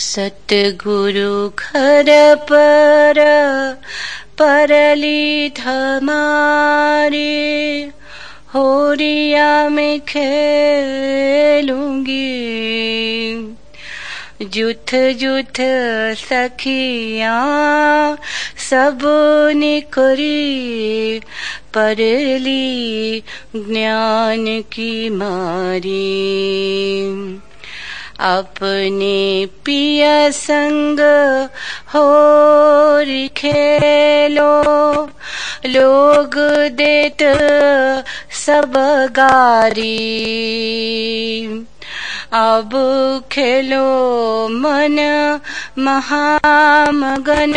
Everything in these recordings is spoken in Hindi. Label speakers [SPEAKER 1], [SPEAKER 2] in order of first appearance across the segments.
[SPEAKER 1] सतगुरु घर पर परली हमारी होरिया में खेलूंगी। जुथ जुथ सखियाँ सब निकरी परली ज्ञान की मारी। अपने पिया संग होरी खेलो लोग देत सब गारी। अब खेलो मन महामगन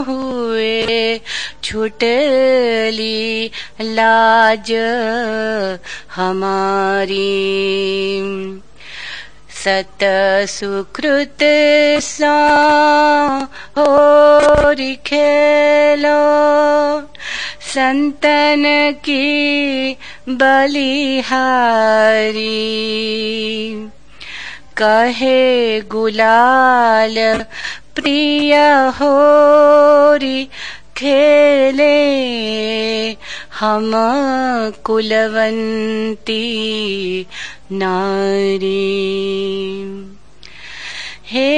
[SPEAKER 1] हुए छुटली लाज हमारी। सत सुकृत सा होरी खेलो संतन की बलिहारी। कहे गुलाल प्रिय होरी खेले हम कुलवंती नारी। हे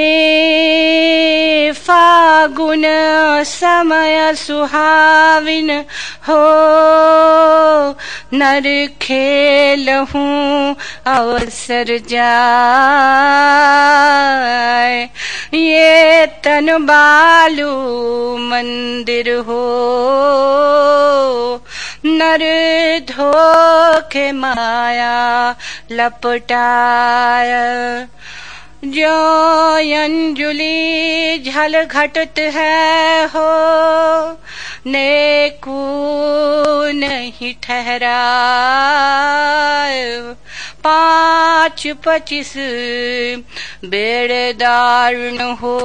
[SPEAKER 1] फागुन समय सुहाविन हो नर खेलहूँ अवसर जाए। ये तन बालू मंदिर हो नर धोखे माया लपटाय। जो अंजुली झल घटत है हो नेकू नहीं ठहराए। 5-25 बेड़ेदार हो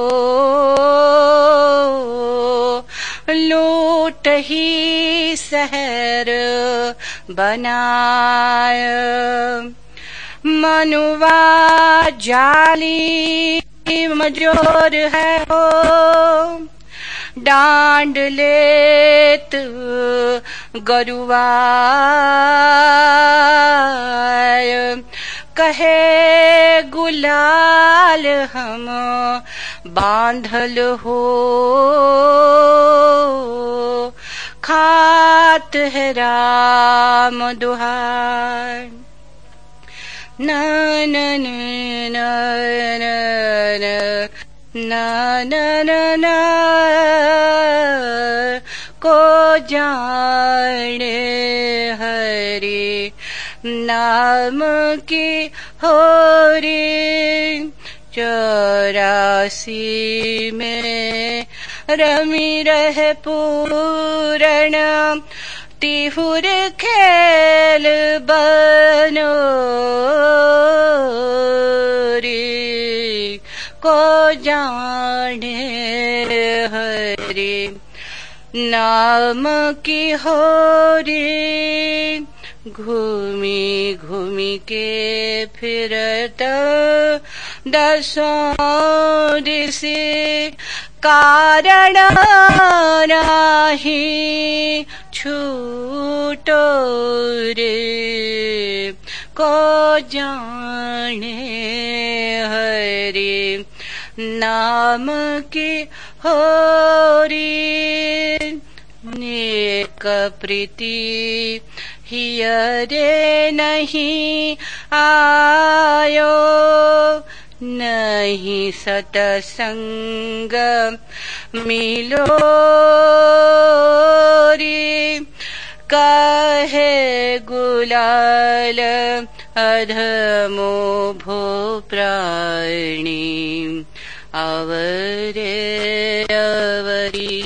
[SPEAKER 1] लूट ही शहर बनाए। मनुआ जाली मजोर है हो डांड लेत गरुआ। कहे गुलाल हम बांधल हो खात है राम दुहार। ना ना ना ना ना ना ना ना को जाने हरि नाम की होरी। 84 में रमी रहे पूरण तिहुर खेल बनो रे को जाने हरे नाम की होरी। घूमी घूमी के फिरत 10 दिशे कारण नाही छूटो रे को जाने हरे नाम की होरी। नेक प्रीति हियरे नहीं आयो नहीं सतसंग मिलो रे। कहे गुलाल अधमो भो प्राणी अवरे अवरी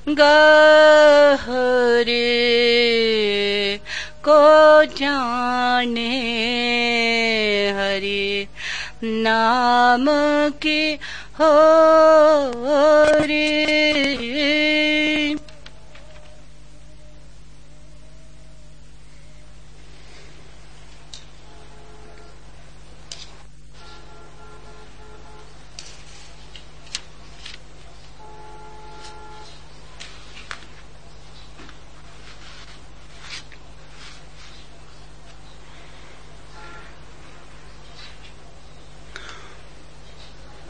[SPEAKER 1] गहरे को जाने हरि नाम की होरी।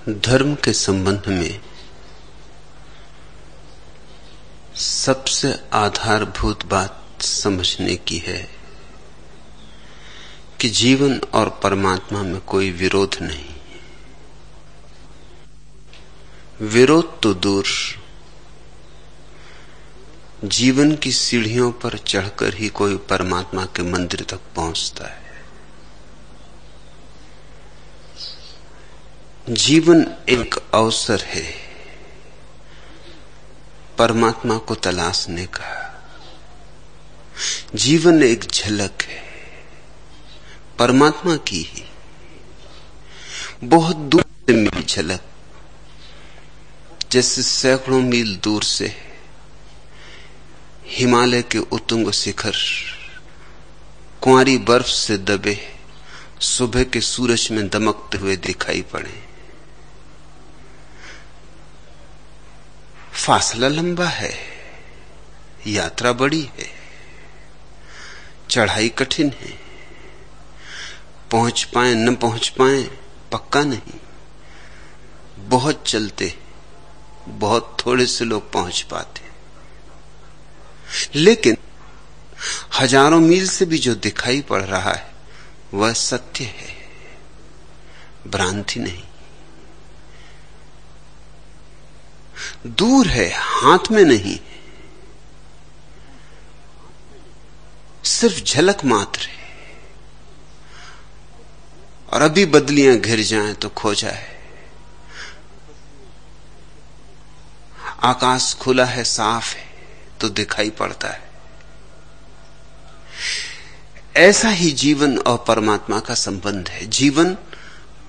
[SPEAKER 2] धर्म के संबंध में सबसे आधारभूत बात समझने की है कि जीवन और परमात्मा में कोई विरोध नहीं। विरोध तो दूर, जीवन की सीढ़ियों पर चढ़कर ही कोई परमात्मा के मंदिर तक पहुंचता है। जीवन एक अवसर है परमात्मा को तलाशने का। जीवन एक झलक है परमात्मा की ही, बहुत दूर से मिली झलक, जैसे सैकड़ों मील दूर से हिमालय के उत्तुंग शिखर कुंवारी बर्फ से दबे सुबह के सूरज में दमकते हुए दिखाई पड़े। फासला लंबा है, यात्रा बड़ी है, चढ़ाई कठिन है, पहुंच पाए न पहुंच पाए पक्का नहीं। बहुत चलते, बहुत थोड़े से लोग पहुंच पाते, लेकिन हजारों मील से भी जो दिखाई पड़ रहा है वह सत्य है, भ्रांति नहीं। दूर है, हाथ में नहीं, सिर्फ झलक मात्र है। और अभी बदलियां घिर जाएं तो खो जाए। आकाश खुला है, साफ है तो दिखाई पड़ता है। ऐसा ही जीवन और परमात्मा का संबंध है। जीवन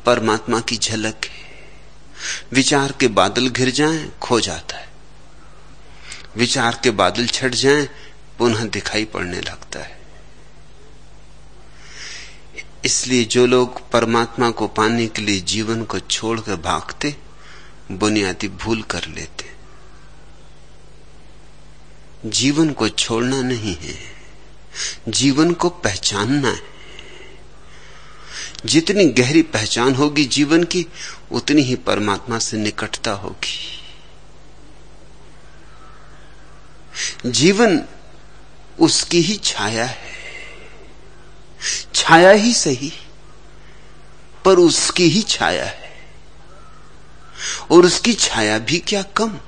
[SPEAKER 2] परमात्मा की झलक है। विचार के बादल घिर जाएं, खो जाता है। विचार के बादल छट जाएं, पुनः दिखाई पड़ने लगता है। इसलिए जो लोग परमात्मा को पाने के लिए जीवन को छोड़कर भागते, बुनियादी भूल कर लेते। जीवन को छोड़ना नहीं है, जीवन को पहचानना है। जितनी गहरी पहचान होगी जीवन की, उतनी ही परमात्मा से निकटता होगी। जीवन उसकी ही छाया है, छाया ही सही पर उसकी ही छाया है। और उसकी छाया भी क्या कम,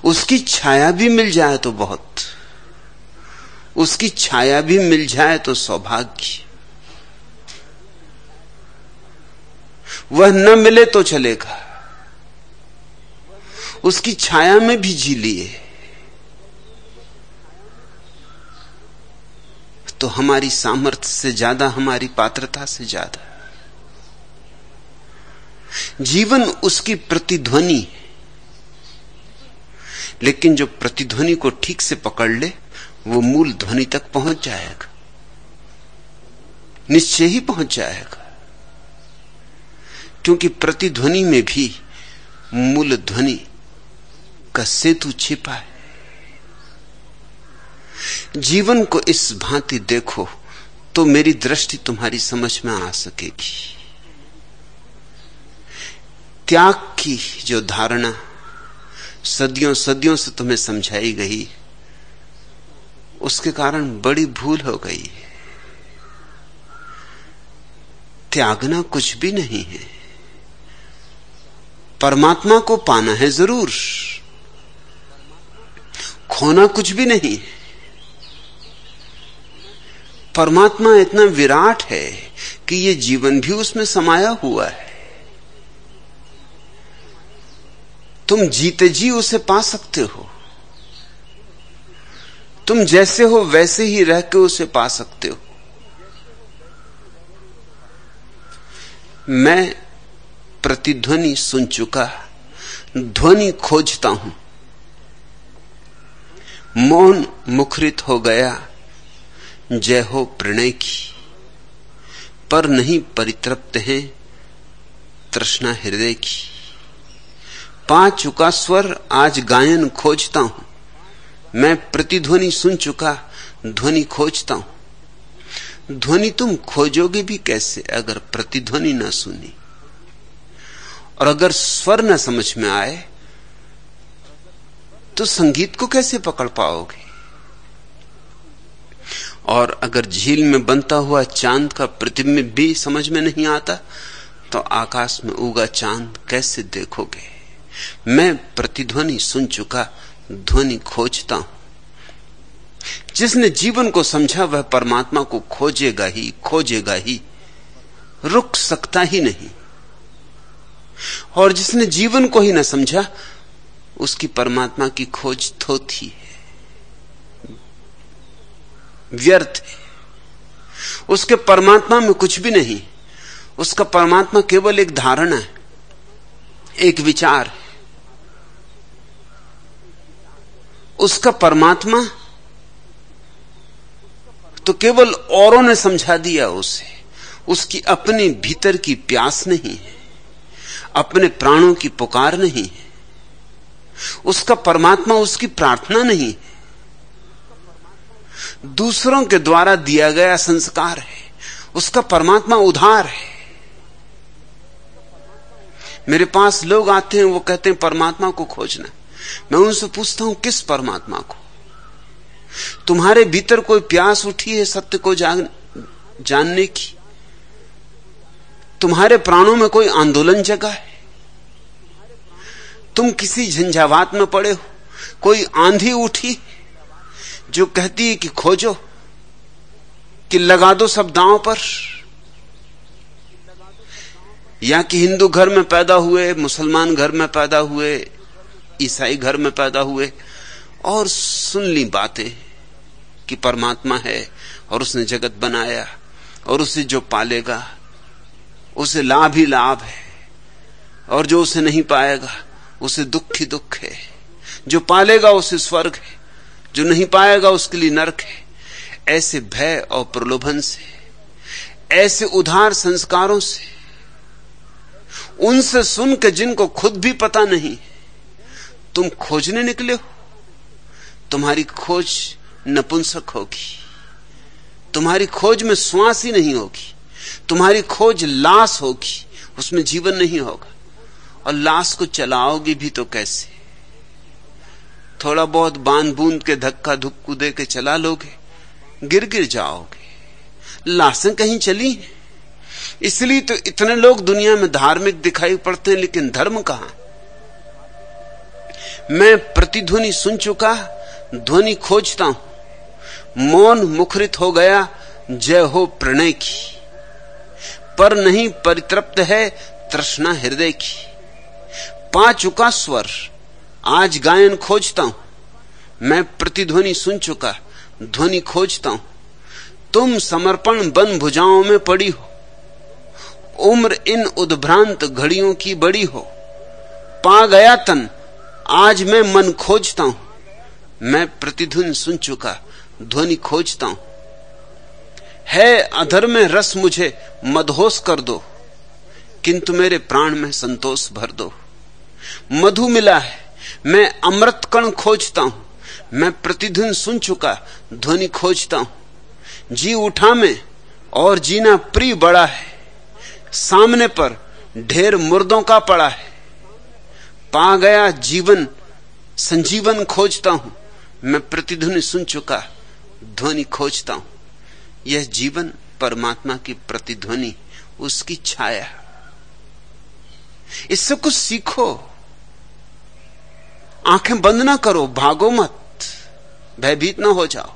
[SPEAKER 2] उसकी छाया भी मिल जाए तो बहुत, उसकी छाया भी मिल जाए तो सौभाग्य। वह न मिले तो चलेगा, उसकी छाया में भी जी लिए तो हमारी सामर्थ्य से ज्यादा, हमारी पात्रता से ज्यादा। जीवन उसकी प्रतिध्वनि है, लेकिन जो प्रतिध्वनि को ठीक से पकड़ ले वो मूल ध्वनि तक पहुंच जाएगा, निश्चय ही पहुंच जाएगा। क्योंकि प्रतिध्वनि में भी मूल ध्वनि का सेतु छिपा है। जीवन को इस भांति देखो तो मेरी दृष्टि तुम्हारी समझ में आ सकेगी। त्याग की जो धारणा सदियों सदियों से तुम्हें समझाई गई, उसके कारण बड़ी भूल हो गई है। त्यागना कुछ भी नहीं है, परमात्मा को पाना है जरूर, खोना कुछ भी नहीं। परमात्मा इतना विराट है कि ये जीवन भी उसमें समाया हुआ है। तुम जीते जी उसे पा सकते हो, तुम जैसे हो वैसे ही रह के उसे पा सकते हो। मैं प्रतिध्वनि सुन चुका, ध्वनि खोजता हूं। मौन मुखरित हो गया, जय हो प्रणय की, पर नहीं परितृप्त है तृष्णा हृदय की। पा चुका स्वर आज गायन खोजता हूं। मैं प्रतिध्वनि सुन चुका, ध्वनि खोजता हूं। ध्वनि तुम खोजोगे भी कैसे अगर प्रतिध्वनि ना सुनी? और अगर स्वर न समझ में आए तो संगीत को कैसे पकड़ पाओगे? और अगर झील में बनता हुआ चांद का प्रतिबिंब भी समझ में नहीं आता तो आकाश में उगा चांद कैसे देखोगे? मैं प्रतिध्वनि सुन चुका, ध्वनि खोजता हूं। जिसने जीवन को समझा वह परमात्मा को खोजेगा ही, रुक सकता ही नहीं। और जिसने जीवन को ही न समझा उसकी परमात्मा की खोज थोथी है, व्यर्थ है। उसके परमात्मा में कुछ भी नहीं। उसका परमात्मा केवल एक धारणा है, एक विचार है। उसका परमात्मा तो केवल औरों ने समझा दिया उसे। उसकी अपने भीतर की प्यास नहीं है, अपने प्राणों की पुकार नहीं है। उसका परमात्मा उसकी प्रार्थना नहीं है, दूसरों के द्वारा दिया गया संस्कार है। उसका परमात्मा उधार है। मेरे पास लोग आते हैं, वो कहते हैं परमात्मा को खोजना। मैं उनसे पूछता हूं किस परमात्मा को? तुम्हारे भीतर कोई प्यास उठी है सत्य को जानने की? तुम्हारे प्राणों में कोई आंदोलन जगा है? तुम किसी झंझावात में पड़े हो? कोई आंधी उठी जो कहती है कि खोजो, कि लगा दो सब दांव पर? या कि हिंदू घर में पैदा हुए, मुसलमान घर में पैदा हुए, ईसाई घर में पैदा हुए और सुन ली बातें कि परमात्मा है और उसने जगत बनाया और उसे जो पालेगा उसे लाभ ही लाभ है, और जो उसे नहीं पाएगा उसे दुख ही दुख है। जो पालेगा उसे स्वर्ग है, जो नहीं पाएगा उसके लिए नरक है। ऐसे भय और प्रलोभन से, ऐसे उधार संस्कारों से, उनसे सुन के जिनको खुद भी पता नहीं, तुम खोजने निकले हो। तुम्हारी खोज नपुंसक होगी, तुम्हारी खोज में श्वास ही नहीं होगी, तुम्हारी खोज लाश होगी, उसमें जीवन नहीं होगा। और लाश को चलाओगे भी तो कैसे? थोड़ा बहुत बांध बूंद के धक्का धुक्कू दे के चला लोगे, गिर जाओगे। लाशें कहीं चली हैं। इसलिए तो इतने लोग दुनिया में धार्मिक दिखाई पड़ते हैं, लेकिन धर्म कहां? मैं प्रतिध्वनि सुन चुका, ध्वनि खोजता हूं। मौन मुखरित हो गया, जय हो प्रणय की, पर नहीं परितृप्त है तृष्णा हृदय की। पा चुका स्वर, आज गायन खोजता हूं। मैं प्रतिध्वनि सुन चुका, ध्वनि खोजता हूं। तुम समर्पण बन भुजाओं में पड़ी हो, उम्र इन उद्भ्रांत घड़ियों की बड़ी हो। पा गया तन, आज मैं मन खोजता हूं। मैं प्रतिध्वनि सुन चुका, ध्वनि खोजता हूं। है अधर में रस मुझे मदहोश कर दो, किंतु मेरे प्राण में संतोष भर दो। मधु मिला है, मैं अमृत कण खोजता हूं। मैं प्रतिध्वनि सुन चुका, ध्वनि खोजता हूं। जी उठा में और जीना प्रिय बड़ा है, सामने पर ढेर मुर्दों का पड़ा है। पा गया जीवन, संजीवन खोजता हूं। मैं प्रतिध्वनि सुन चुका, ध्वनि खोजता हूं। यह जीवन परमात्मा की प्रतिध्वनि, उसकी छाया। इससे कुछ सीखो। आंखें बंद ना करो, भागो मत, भयभीत ना हो जाओ।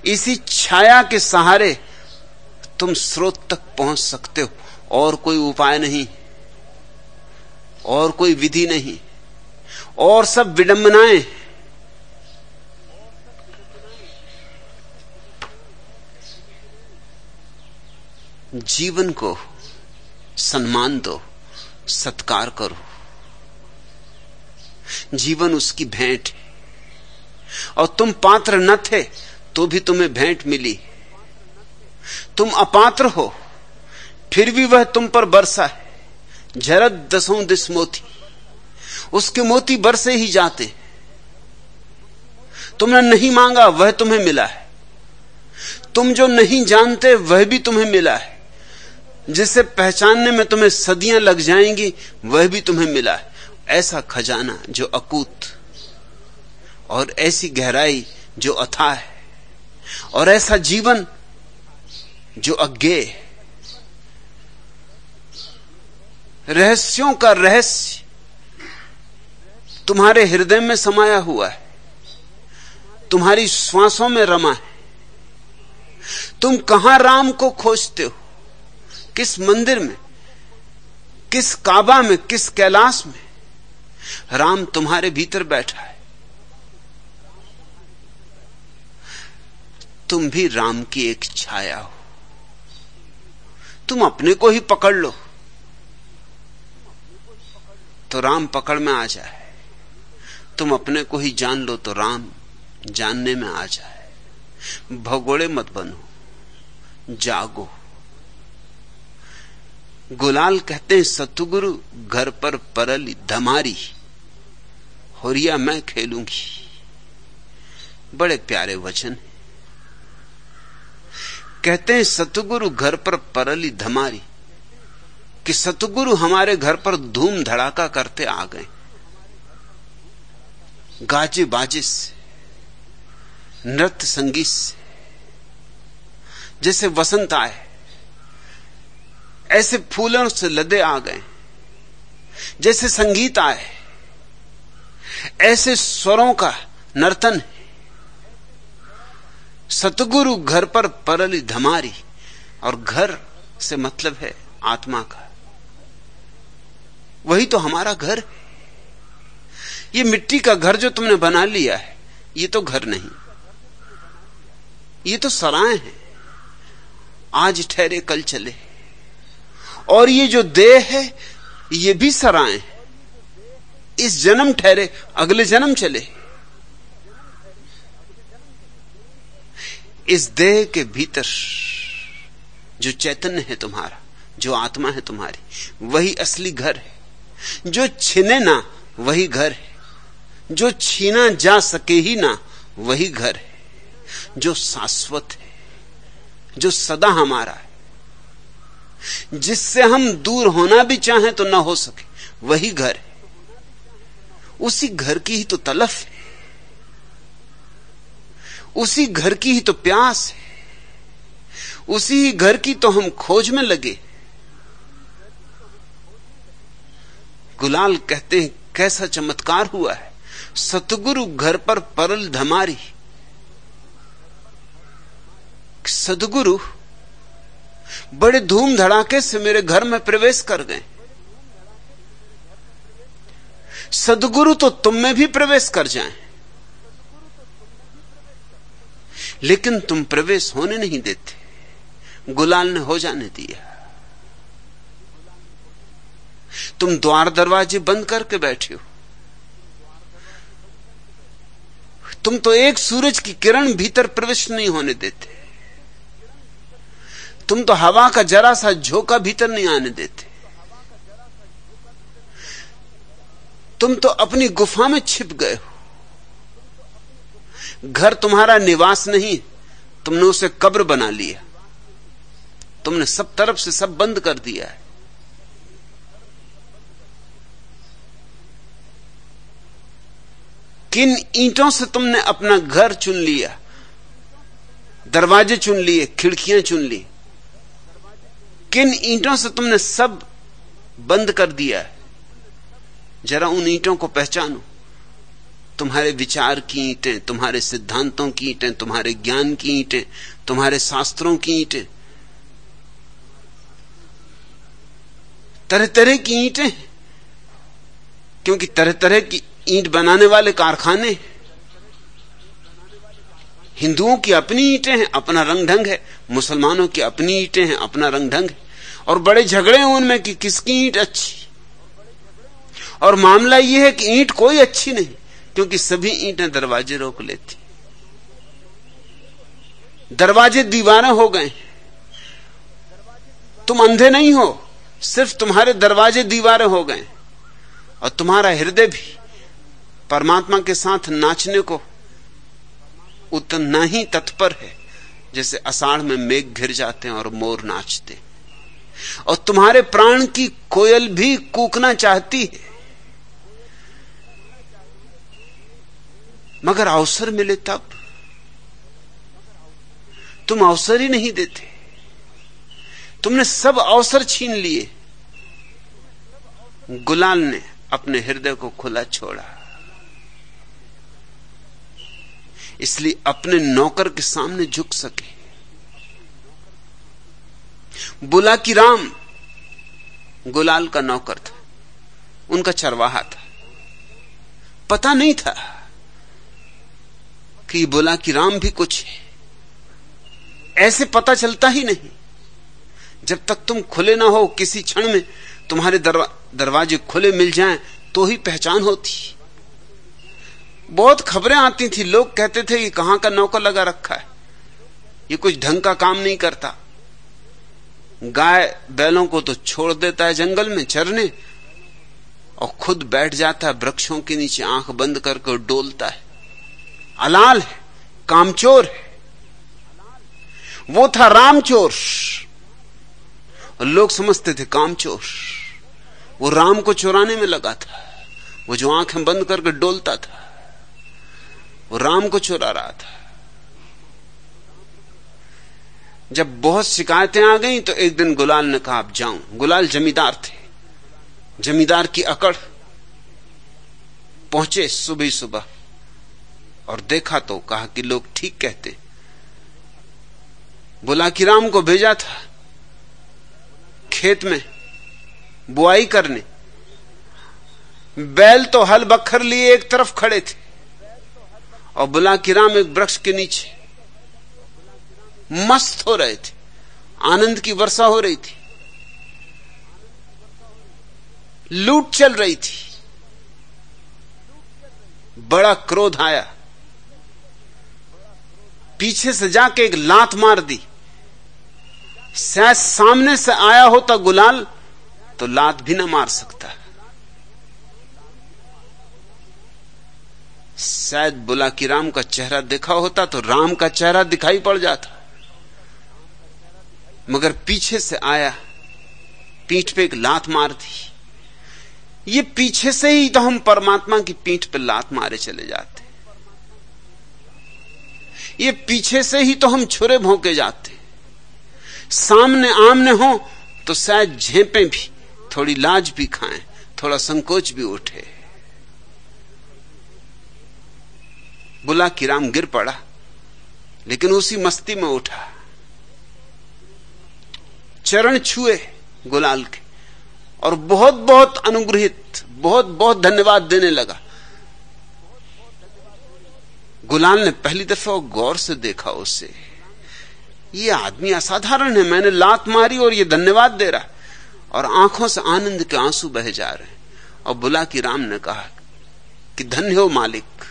[SPEAKER 2] इसी छाया के सहारे तुम स्रोत तक पहुंच सकते हो। और कोई उपाय नहीं, और कोई विधि नहीं, और सब विडंबनाएं। जीवन को सम्मान दो, सत्कार करो। जीवन उसकी भेंट है, और तुम पात्र न थे तो भी तुम्हें भेंट मिली। तुम अपात्र हो, फिर भी वह तुम पर बरसा है। झरत दसों दिस मोती, उसके मोती बरसे ही जाते। तुमने नहीं मांगा, वह तुम्हें मिला है। तुम जो नहीं जानते वह भी तुम्हें मिला है। जिसे पहचानने में तुम्हें सदियां लग जाएंगी, वह भी तुम्हें मिला है। ऐसा खजाना जो अकूत, और ऐसी गहराई जो अथाह है, और ऐसा जीवन जो अज्ञेय। रहस्यों का रहस्य तुम्हारे हृदय में समाया हुआ है, तुम्हारी श्वासों में रमा है। तुम कहां राम को खोजते हो? किस मंदिर में, किस काबा में, किस कैलाश में? राम तुम्हारे भीतर बैठा है। तुम भी राम की एक छाया हो। तुम अपने को ही पकड़ लो तो राम पकड़ में आ जाए, तुम अपने को ही जान लो तो राम जानने में आ जाए। भगोड़े मत बनो, जागो। गुलाल कहते हैं सतगुरु घर पर परली धमारी, होरिया मैं खेलूंगी। बड़े प्यारे वचन है। कहते हैं सतगुरु घर पर परली धमारी, कि सतगुरु हमारे घर पर धूम धड़ाका करते आ गए, गाजे बाजे से, नृत्य संगीत से। जैसे वसंत आए ऐसे फूलों से लदे आ गए, जैसे संगीत आए ऐसे स्वरों का नर्तन है। सतगुरु घर पर परली धमारी, और घर से मतलब है आत्मा का। वही तो हमारा घर है। ये मिट्टी का घर जो तुमने बना लिया है, ये तो घर नहीं, ये तो सराय है। आज ठहरे कल चले। और ये जो देह है, ये भी सराय है। इस जन्म ठहरे, अगले जन्म चले। इस देह के भीतर जो चैतन्य है तुम्हारा, जो आत्मा है तुम्हारी, वही असली घर है। जो छिने ना वही घर है, जो छीना जा सके ही ना वही घर है। जो शाश्वत है, जो सदा हमारा है, जिससे हम दूर होना भी चाहें तो ना हो सके, वही घर है। उसी घर की ही तो तलफ है, उसी घर की ही तो प्यास है, उसी घर की तो हम खोज में लगे। गुलाल कहते हैं कैसा चमत्कार हुआ है। सतगुरु घर पर परल धमारी। सतगुरु बड़े धूम धड़ाके से मेरे घर में प्रवेश कर गए। सतगुरु तो तुम में भी प्रवेश कर जाएं, लेकिन तुम प्रवेश होने नहीं देते। गुलाल ने हो जाने दिया। तुम द्वार दरवाजे बंद करके बैठे हो। तुम तो एक सूरज की किरण भीतर प्रवेश नहीं होने देते। तुम तो हवा का जरा सा झोंका भीतर नहीं आने देते। तुम तो अपनी गुफा में छिप गए हो। घर तुम्हारा निवास नहीं, तुमने उसे कब्र बना लिया। तुमने सब तरफ से सब बंद कर दिया है। किन ईंटों से तुमने अपना घर चुन लिया, दरवाजे चुन लिए, खिड़कियां चुन ली। किन ईंटों से तुमने सब बंद कर दिया है। जरा उन ईंटों को पहचानो। तुम्हारे विचार की ईंटें, तुम्हारे सिद्धांतों की ईंटें, तुम्हारे ज्ञान की ईंटें, तुम्हारे शास्त्रों की ईंटें, तरह तरह की ईंटें, क्योंकि तरह तरह की ईंट बनाने वाले कारखाने। हिंदुओं की अपनी ईंटें हैं, अपना रंग ढंग है। मुसलमानों की अपनी ईंटें हैं, अपना रंग ढंग है। और बड़े झगड़े हैं उनमें कि किसकी ईंट अच्छी। और मामला यह है कि ईंट कोई अच्छी नहीं, क्योंकि सभी ईंटें दरवाजे रोक लेती। दरवाजे दीवारें हो गए। तुम अंधे नहीं हो, सिर्फ तुम्हारे दरवाजे दीवारें हो गए। और तुम्हारा हृदय भी परमात्मा के साथ नाचने को उतना ही तत्पर है जैसे आषाढ़ में मेघ घिर जाते हैं और मोर नाचते। और तुम्हारे प्राण की कोयल भी कूकना चाहती है, मगर अवसर मिले तब तुम अवसर ही नहीं देते। तुमने सब अवसर छीन लिए। गुलाल ने अपने हृदय को खुला छोड़ा, इसलिए अपने नौकर के सामने झुक सके। बुला की राम गुलाल का नौकर था, उनका चरवाहा था। पता नहीं था कि बुला की राम भी कुछ है, ऐसे पता चलता ही नहीं। जब तक तुम खुले ना हो, किसी क्षण में तुम्हारे दरवाजे खुले मिल जाएं तो ही पहचान होती। बहुत खबरें आती थी, लोग कहते थे कि कहां का नौकर लगा रखा है, ये कुछ ढंग का काम नहीं करता, गाय बैलों को तो छोड़ देता है जंगल में चरने और खुद बैठ जाता है वृक्षों के नीचे, आंख बंद करके डोलता है। अलाल है, कामचोर है। वो था रामचोर, और लोग समझते थे कामचोर। वो राम को चुराने में लगा था। वो जो आंखें बंद करके डोलता था, वो राम को चुरा रहा था। जब बहुत शिकायतें आ गईं तो एक दिन गुलाल ने कहा अब जाऊं। गुलाल जमींदार थे, जमींदार की अकड़। पहुंचे सुबह सुबह और देखा तो कहा कि लोग ठीक कहते। बुला की राम को भेजा था खेत में बुआई करने। बैल तो हल बखर लिए एक तरफ खड़े थे और बुला की राम एक वृक्ष के नीचे मस्त हो रहे थे। आनंद की वर्षा हो रही थी, लूट चल रही थी। बड़ा क्रोध आया, पीछे से जाके एक लात मार दी। शायद सामने से आया होता गुलाल तो लात भी ना मार सकता। शायद बुला की राम का चेहरा देखा होता तो राम का चेहरा दिखाई पड़ जाता, मगर पीछे से आया, पीठ पे एक लात मार दी। ये पीछे से ही तो हम परमात्मा की पीठ पे लात मारे चले जाते। ये पीछे से ही तो हम छुरे भोंके जाते। सामने आमने हो तो शायद झेपें भी, थोड़ी लाज भी खाएं, थोड़ा संकोच भी उठे। बुला की राम गिर पड़ा, लेकिन उसी मस्ती में उठा, चरण छुए गुलाल के और बहुत बहुत अनुग्रहित, बहुत बहुत धन्यवाद देने लगा। गुलाल ने पहली दफा गौर से देखा उसे, ये आदमी असाधारण है। मैंने लात मारी और ये धन्यवाद दे रहा, और आंखों से आनंद के आंसू बह जा रहे हैं। और बुला की राम ने कहा कि धन्य हो मालिक,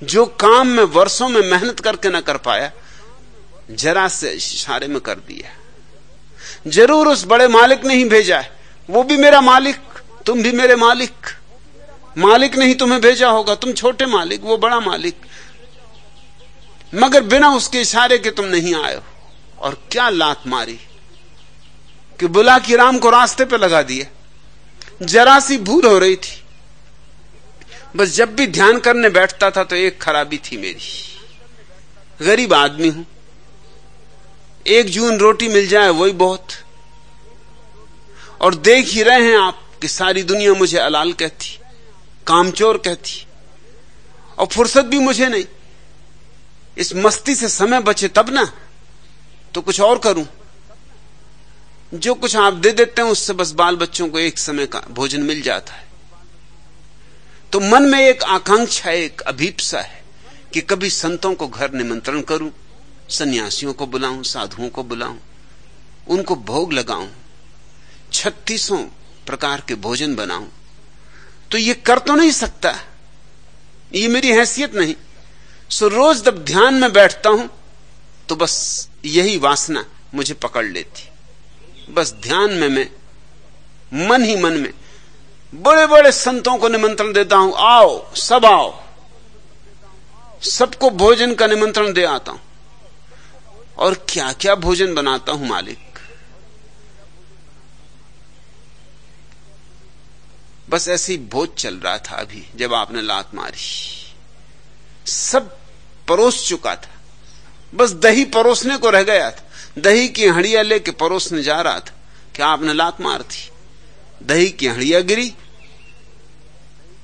[SPEAKER 2] जो काम में वर्षों में मेहनत करके न कर पाया, जरा से इशारे में कर दिया। जरूर उस बड़े मालिक ने ही भेजा है, वो भी मेरा मालिक, तुम भी मेरे मालिक। मालिक ने ही तुम्हें भेजा होगा, तुम छोटे मालिक, वो बड़ा मालिक, मगर बिना उसके इशारे के तुम नहीं आए हो। और क्या लात मारी कि बुला की राम को रास्ते पे लगा दिया। जरा सी भूल हो रही थी, बस जब भी ध्यान करने बैठता था तो एक खराबी थी मेरी, गरीब आदमी हूं, एक जून रोटी मिल जाए वही बहुत। और देख ही रहे हैं आप कि सारी दुनिया मुझे अलाल कहती, कामचोर कहती, और फुर्सत भी मुझे नहीं। इस मस्ती से समय बचे तब ना तो कुछ और करूं। जो कुछ आप दे देते हैं उससे बस बाल बच्चों को एक समय का भोजन मिल जाता है। तो मन में एक आकांक्षा, एक अभीप्सा है कि कभी संतों को घर निमंत्रण करूं, सन्यासियों को बुलाऊं, साधुओं को बुलाऊं, उनको भोग लगाऊं, 36 प्रकार के भोजन बनाऊं। तो ये कर तो नहीं सकता, ये मेरी हैसियत नहीं। सो रोज जब ध्यान में बैठता हूं तो बस यही वासना मुझे पकड़ लेती। बस ध्यान में मैं मन ही मन में बड़े बड़े संतों को निमंत्रण देता हूं, आओ सब आओ, सबको भोजन का निमंत्रण दे आता हूं। और क्या क्या भोजन बनाता हूं मालिक, बस ऐसे ही भोज चल रहा था अभी जब आपने लात मारी। सब परोस चुका था, बस दही परोसने को रह गया था। दही की हंडिया लेके परोसने जा रहा था कि आपने लात मार दी। दही की हंडिया गिरी,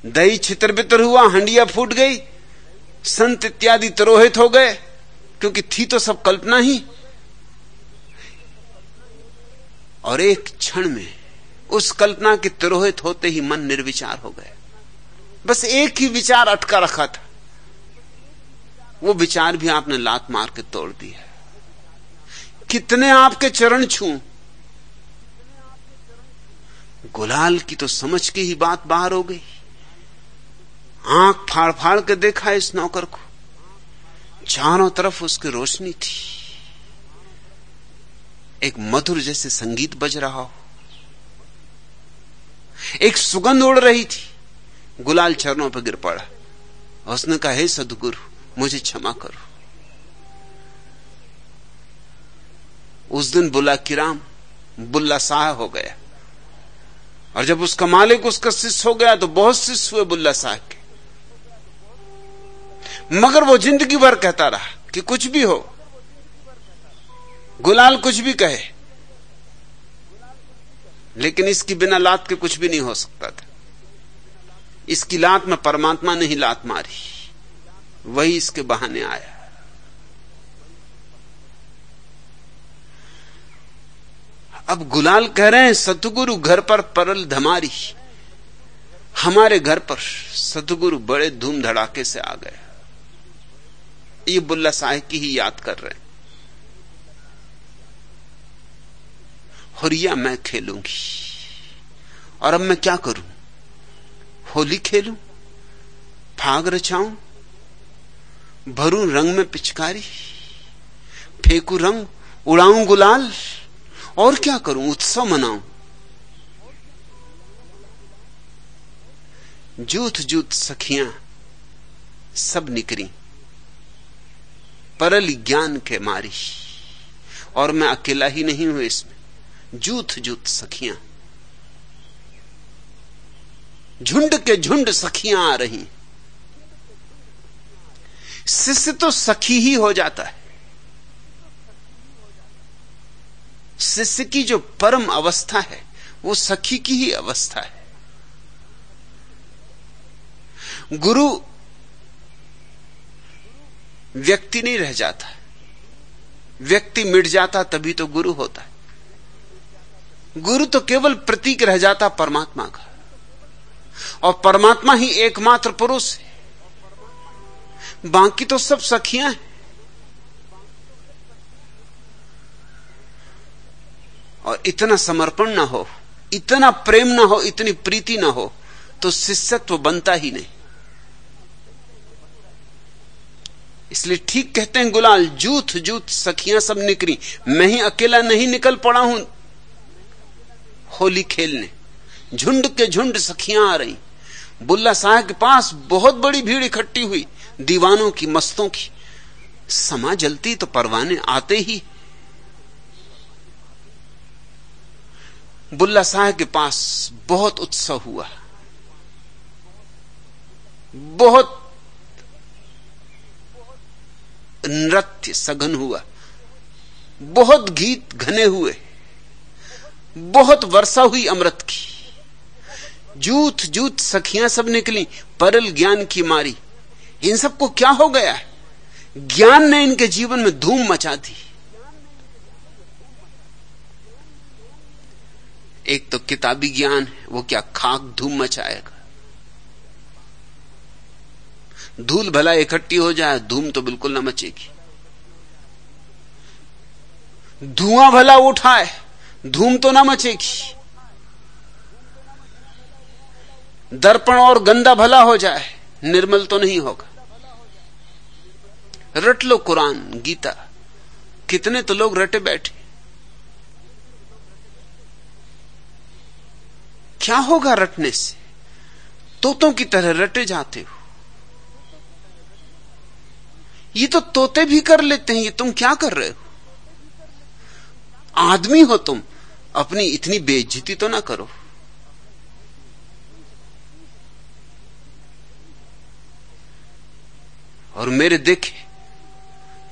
[SPEAKER 2] दही छितर बितर हुआ, हंडिया फूट गई, संत इत्यादि तिरोहित हो गए, क्योंकि थी तो सब कल्पना ही। और एक क्षण में उस कल्पना के तिरोहित होते ही मन निर्विचार हो गया। बस एक ही विचार अटका रखा था, वो विचार भी आपने लात मार के तोड़ दिया। कितने आपके चरण छूं। गुलाल की तो समझ के ही बात बाहर हो गई। आंख फाड़ फाड़ के देखा इस नौकर को, चारों तरफ उसकी रोशनी थी, एक मधुर जैसे संगीत बज रहा हो, एक सुगंध उड़ रही थी। गुलाल चरणों पर गिर पड़ा। उसने कहा, हे सद्गुरु, मुझे क्षमा करो। उस दिन बुल्ला किराम बुल्ला शाह हो गया, और जब उसका मालिक उसका शिष्य हो गया तो बहुत शिष्य हुए बुल्ला शाह के। मगर वो जिंदगी भर कहता रहा कि कुछ भी हो, गुलाल कुछ भी कहे, लेकिन इसकी बिना लात के कुछ भी नहीं हो सकता था। इसकी लात में परमात्मा ने ही लात मारी, वही इसके बहाने आया। अब गुलाल कह रहे हैं, सतगुरु घर पर परल धमारी। हमारे घर पर सतगुरु बड़े धूम धड़ाके से आ गए। ये बुल्ला शाह की ही याद कर रहे हैं। हुरिया मैं खेलूंगी, और अब मैं क्या करूं? होली खेलूं, फाग रचाऊं, भरूं रंग में पिचकारी, फेंकू रंग, उड़ाऊं गुलाल, और क्या करूं? उत्सव मनाऊं। जूथ जूथ सखियां सब निकरी, परल ज्ञान के मारी, और मैं अकेला ही नहीं हूं इसमें। जूथ जूथ सखियां, झुंड के झुंड सखियां आ रही। शिष्य तो सखी ही हो जाता है। शिष्य की जो परम अवस्था है वो सखी की ही अवस्था है। गुरु व्यक्ति नहीं रह जाता, व्यक्ति मिट जाता तभी तो गुरु होता है। गुरु तो केवल प्रतीक रह जाता परमात्मा का, और परमात्मा ही एकमात्र पुरुष है, बाकी तो सब सखियां हैं। और इतना समर्पण ना हो, इतना प्रेम ना हो, इतनी प्रीति ना हो, तो शिष्यत्व बनता ही नहीं। इसलिए ठीक कहते हैं गुलाल, जूथ जूथ सखियां सब निकली, मैं ही अकेला नहीं निकल पड़ा हूं होली खेलने। झुंड के झुंड सखियां आ रही। बुल्ला शाह के पास बहुत बड़ी भीड़ इकट्ठी हुई, दीवानों की, मस्तों की। समा जलती तो परवाने आते ही। बुल्ला शाह के पास बहुत उत्सव हुआ, बहुत नृत्य सघन हुआ, बहुत गीत घने हुए, बहुत वर्षा हुई अमृत की। जूथ जूथ सखियां सब निकली, परल ज्ञान की मारी। इन सबको क्या हो गया है? ज्ञान ने इनके जीवन में धूम मचा दी। एक तो किताबी ज्ञान है, वो क्या खाक धूम मचाएगा। धूल भला इकट्ठी हो जाए, धूम तो बिल्कुल ना मचेगी। धुआं भला उठाए, धूम तो ना मचेगी। दर्पण और गंदा भला हो जाए, निर्मल तो नहीं होगा। रट लो कुरान, गीता, कितने तो लोग रटे बैठे। क्या होगा रटने से? तोतों की तरह रटे जाते हो। ये तो तोते भी कर लेते हैं, ये तुम क्या कर रहे हो? आदमी हो तुम, अपनी इतनी बेइज्जती तो ना करो। और मेरे देखे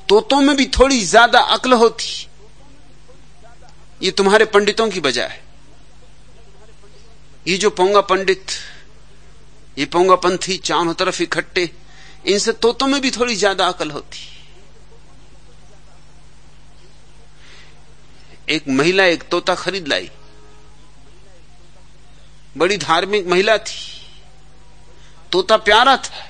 [SPEAKER 2] तोतों में भी थोड़ी ज्यादा अक्ल होती। ये तुम्हारे पंडितों की बजाय, ये जो पोंगा पंडित, ये पोंगा पंथी चारों तरफ इकट्ठे, इनसे तोतों में भी थोड़ी ज्यादा अकल होती। एक महिला एक तोता खरीद लाई, बड़ी धार्मिक महिला थी, तोता प्यारा था,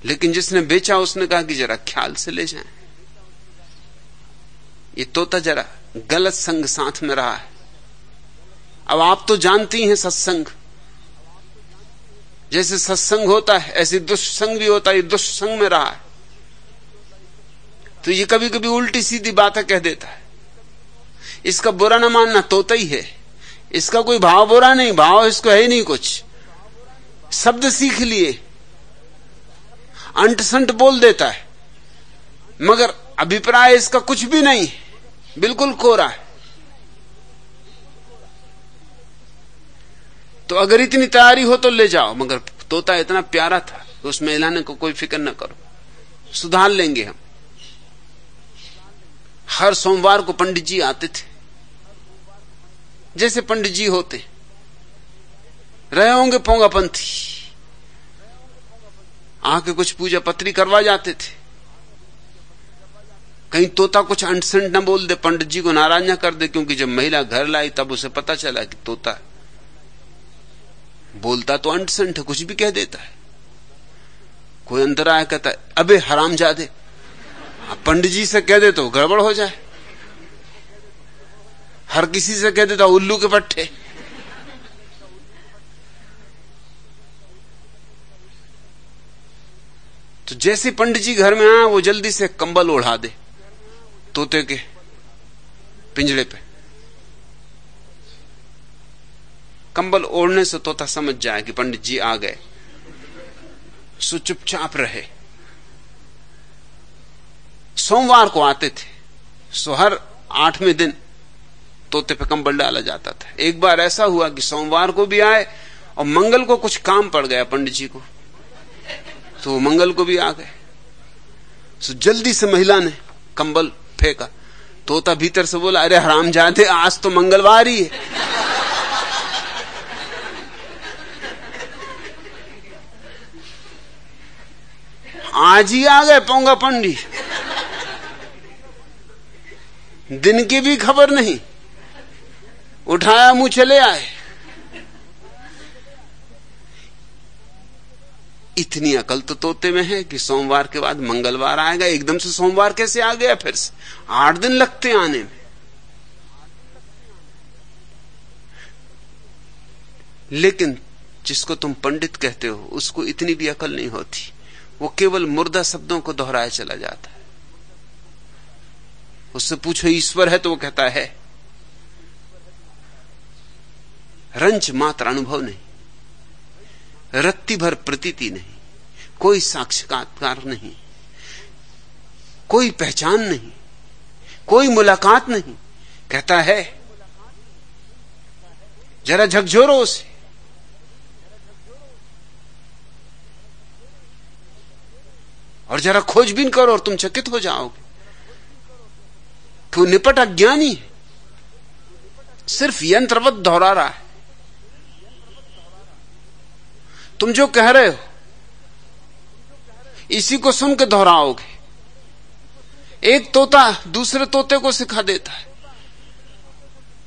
[SPEAKER 2] लेकिन जिसने बेचा उसने कहा कि जरा ख्याल से ले जाएं, ये तोता जरा गलत संग साथ में रहा है। अब आप तो जानती हैं सत्संग, जैसे सत्संग होता है ऐसे दुष्संग भी होता है, ये दुष्संग में रहा है तो ये कभी कभी उल्टी सीधी बातें कह देता है। इसका बुरा ना मानना, तोता ही है, इसका कोई भाव बुरा नहीं, भाव इसको है ही नहीं कुछ, शब्द सीख लिए, अंट संट बोल देता है, मगर अभिप्राय इसका कुछ भी नहीं, बिल्कुल कोरा है। तो अगर इतनी तैयारी हो तो ले जाओ, मगर तोता इतना प्यारा था कि उसमें हिलाने को कोई फिक्र न करो, सुधार लेंगे हम। हर सोमवार को पंडित जी आते थे, जैसे पंडित जी होते रहे होंगे पोंगापंथी, आके कुछ पूजा पत्री करवा जाते थे। कहीं तोता कुछ अंटसंट न बोल दे, पंडित जी को नाराज न कर दे, क्योंकि जब महिला घर लाई तब उसे पता चला कि तोता बोलता तो अंटसंट है, कुछ भी कह देता है। कोई अंदर आया कहता है अबे हरामजादे, पंडित जी से कह दे तो गड़बड़ हो जाए, हर किसी से कह देता उल्लू के पट्टे। तो जैसे पंडित जी घर में आए वो जल्दी से कंबल ओढ़ा दे तोते के पिंजड़े पे। कंबल ओढ़ने से तोता समझ जाए कि पंडित जी आ गए, सो चुपचाप रहे। सोमवार को आते थे, सो हर 8वें दिन तोते पे कंबल डाला जाता था। एक बार ऐसा हुआ कि सोमवार को भी आए और मंगल को कुछ काम पड़ गया पंडित जी को, तो वो मंगल को भी आ गए। सो जल्दी से महिला ने कंबल फेंका, तोता भीतर से बोला अरे हरामजादे, आज तो मंगलवार ही है। आज ही आ गए पोंगा पंडित, दिन की भी खबर नहीं, उठाया मुंह चले आए। इतनी अकल तो तोते में है कि सोमवार के बाद मंगलवार आएगा, एकदम से सोमवार कैसे आ गया, फिर से 8 दिन लगते आने में। लेकिन जिसको तुम पंडित कहते हो उसको इतनी भी अकल नहीं होती, वो केवल मुर्दा शब्दों को दोहराया चला जाता है। उससे पूछो ईश्वर है तो वो कहता है, रंच मात्र अनुभव नहीं, रत्ती भर प्रतीति नहीं, कोई साक्षात्कार नहीं, कोई पहचान नहीं, कोई मुलाकात नहीं, कहता है। जरा झकझोरो उसे, और जरा खोजबीन करो और तुम चकित हो जाओगे कि वो निपट अज्ञानी है, सिर्फ यंत्रवत दोहरा रहा है। तुम जो कह रहे हो इसी को सुन के दोहराओगे। एक तोता दूसरे तोते को सिखा देता है,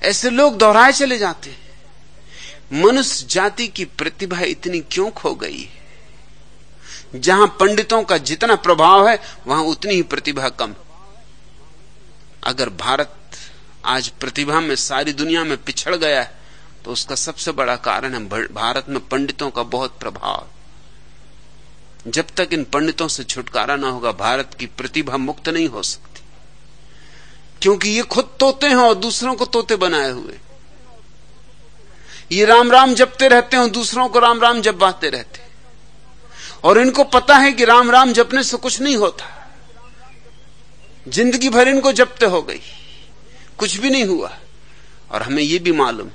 [SPEAKER 2] ऐसे लोग दोहराए चले जाते हैं। मनुष्य जाति की प्रतिभा इतनी क्यों खो गई है? जहां पंडितों का जितना प्रभाव है वहां उतनी ही प्रतिभा कम। अगर भारत आज प्रतिभा में सारी दुनिया में पिछड़ गया है तो उसका सबसे बड़ा कारण है भारत में पंडितों का बहुत प्रभाव। जब तक इन पंडितों से छुटकारा ना होगा भारत की प्रतिभा मुक्त नहीं हो सकती, क्योंकि ये खुद तोते हैं और दूसरों को तोते बनाए हुए। ये राम राम जपते रहते हैं, दूसरों को राम राम जपवाते रहते हैं, और इनको पता है कि राम राम जपने से कुछ नहीं होता। जिंदगी भर इनको जपते हो गई, कुछ भी नहीं हुआ। और हमें यह भी मालूम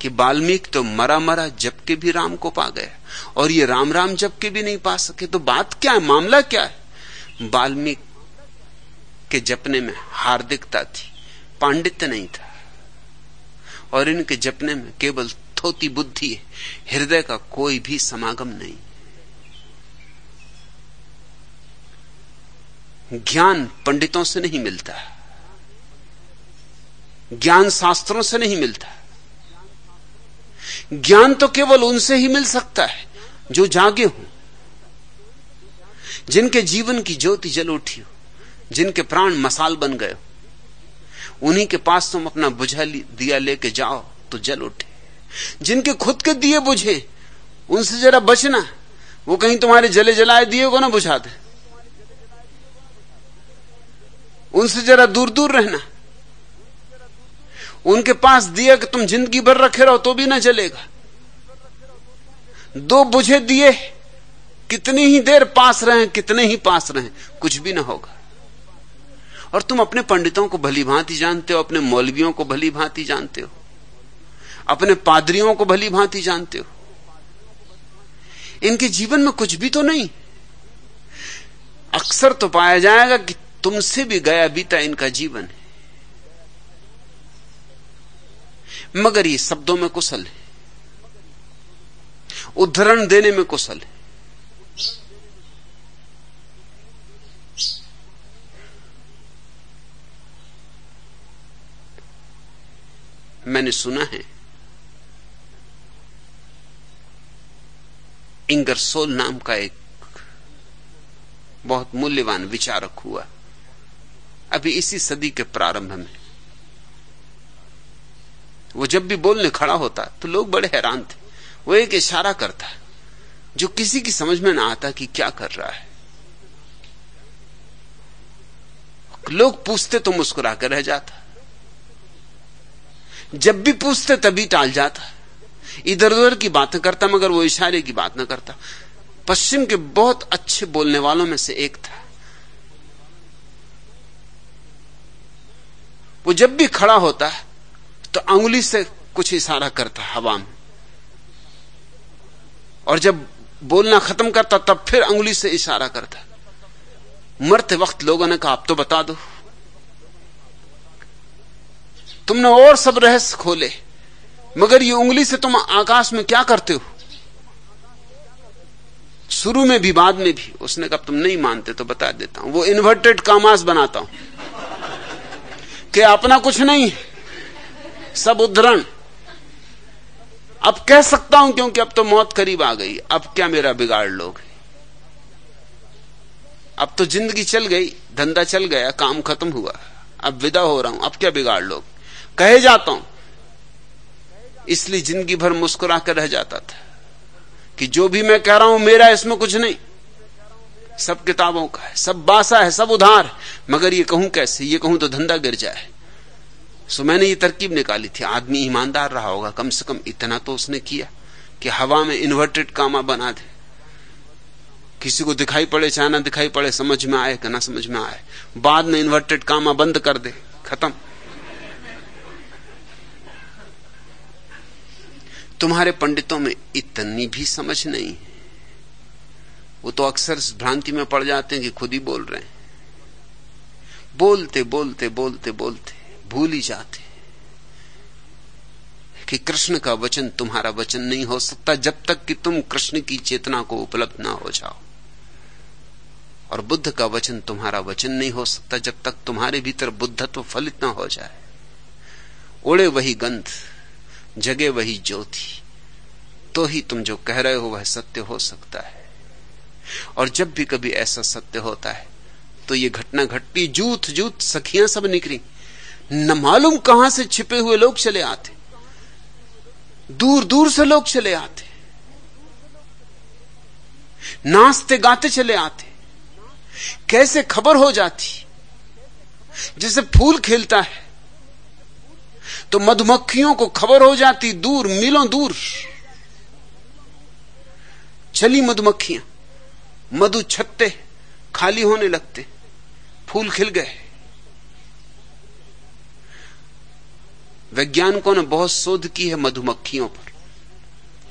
[SPEAKER 2] कि वाल्मीकि तो मरा मरा जप के भी राम को पा गया, और ये राम राम जप के भी नहीं पा सके। तो बात क्या है, मामला क्या है? वाल्मीकि के जपने में हार्दिकता थी, पांडित्य नहीं था, और इनके जपने में केवल थोती बुद्धि है, हृदय का कोई भी समागम नहीं। ज्ञान पंडितों से नहीं मिलता, ज्ञान शास्त्रों से नहीं मिलता। ज्ञान तो केवल उनसे ही मिल सकता है जो जागे हो, जिनके जीवन की ज्योति जल उठी हो, जिनके प्राण मसाल बन गए हो। उन्हीं के पास तुम अपना बुझा दिया लेके जाओ तो जल उठे। जिनके खुद के दिए बुझे उनसे जरा बचना, वो कहीं तुम्हारे जले जलाए दिए को ना बुझा दे। उनसे जरा दूर दूर रहना। उनके पास दिया कि तुम जिंदगी भर रखे रहो तो भी ना जलेगा। दो बुझे दिए कितनी ही देर पास रहे, कितने ही पास रहे, कुछ भी ना होगा। और तुम अपने पंडितों को भली भांति जानते हो, अपने मौलवियों को भली भांति जानते हो, अपने पादरियों को भली भांति जानते हो। इनके जीवन में कुछ भी तो नहीं। अक्सर तो पाया जाएगा कि तुमसे भी गया बीता इनका जीवन है, मगर ये शब्दों में कुशल है, उद्धरण देने में कुशल है। मैंने सुना है इंगरसोल नाम का एक बहुत मूल्यवान विचारक हुआ अभी इसी सदी के प्रारंभ में। वो जब भी बोलने खड़ा होता तो लोग बड़े हैरान थे। वो एक इशारा करता जो किसी की समझ में ना आता कि क्या कर रहा है। लोग पूछते तो मुस्कुरा कर रह जाता, जब भी पूछते तभी टाल जाता, इधर उधर की बातें करता, मगर वो इशारे की बात ना करता। पश्चिम के बहुत अच्छे बोलने वालों में से एक था। वो जब भी खड़ा होता तो अंगुली से कुछ इशारा करता हवा में, और जब बोलना खत्म करता तब फिर अंगुली से इशारा करता। मरते वक्त लोगों ने कहा, आप तो बता दो, तुमने और सब रहस्य खोले, मगर ये उंगली से तुम आकाश में क्या करते हो? शुरू में भी बाद में भी। उसने कहा, तुम नहीं मानते तो बता देता हूं। वो इन्वर्टेड कामास बनाता हूं कि अपना कुछ नहीं, सब उद्धरण। अब कह सकता हूं क्योंकि अब तो मौत करीब आ गई, अब क्या मेरा बिगाड़ लोगे? अब तो जिंदगी चल गई, धंधा चल गया, काम खत्म हुआ, अब विदा हो रहा हूं, अब क्या बिगाड़ लोग? कहे जाता हूं। इसलिए जिंदगी भर मुस्कुरा कर रह जाता था कि जो भी मैं कह रहा हूं मेरा इसमें कुछ नहीं, सब किताबों का है, सब बासा है, सब उधार। मगर ये कहूं कैसे? ये कहूं तो धंधा गिर जाए। सो मैंने ये तरकीब निकाली थी, आदमी ईमानदार रहा होगा, कम से कम इतना तो उसने किया कि हवा में इन्वर्टेड कामा बना दे। किसी को दिखाई पड़े चाहे ना दिखाई पड़े, समझ में आए कि ना समझ में आए, बाद में इन्वर्टेड कामा बंद कर दे, खत्म। तुम्हारे पंडितों में इतनी भी समझ नहीं है। वो तो अक्सर इस भ्रांति में पड़ जाते हैं कि खुद ही बोल रहे हैं। बोलते बोलते बोलते बोलते भूल ही जाते कि कृष्ण का वचन तुम्हारा वचन नहीं हो सकता जब तक कि तुम कृष्ण की चेतना को उपलब्ध ना हो जाओ, और बुद्ध का वचन तुम्हारा वचन नहीं हो सकता जब तक तुम्हारे भीतर बुद्धत्व फलित ना हो जाए। उड़े वही गंध, जगे वही ज्योति, तो ही तुम जो कह रहे हो वह सत्य हो सकता है। और जब भी कभी ऐसा सत्य होता है तो ये घटना घटती, जूथ जूथ सखियां सब निकली, न मालूम कहां से छिपे हुए लोग चले आते, दूर दूर से लोग चले आते, नाचते गाते चले आते। कैसे खबर हो जाती? जैसे फूल खिलता है तो मधुमक्खियों को खबर हो जाती, दूर मीलों दूर चली मधुमक्खियां, मधु छत्ते खाली होने लगते, फूल खिल गए। वैज्ञानिकों ने बहुत शोध की है मधुमक्खियों पर,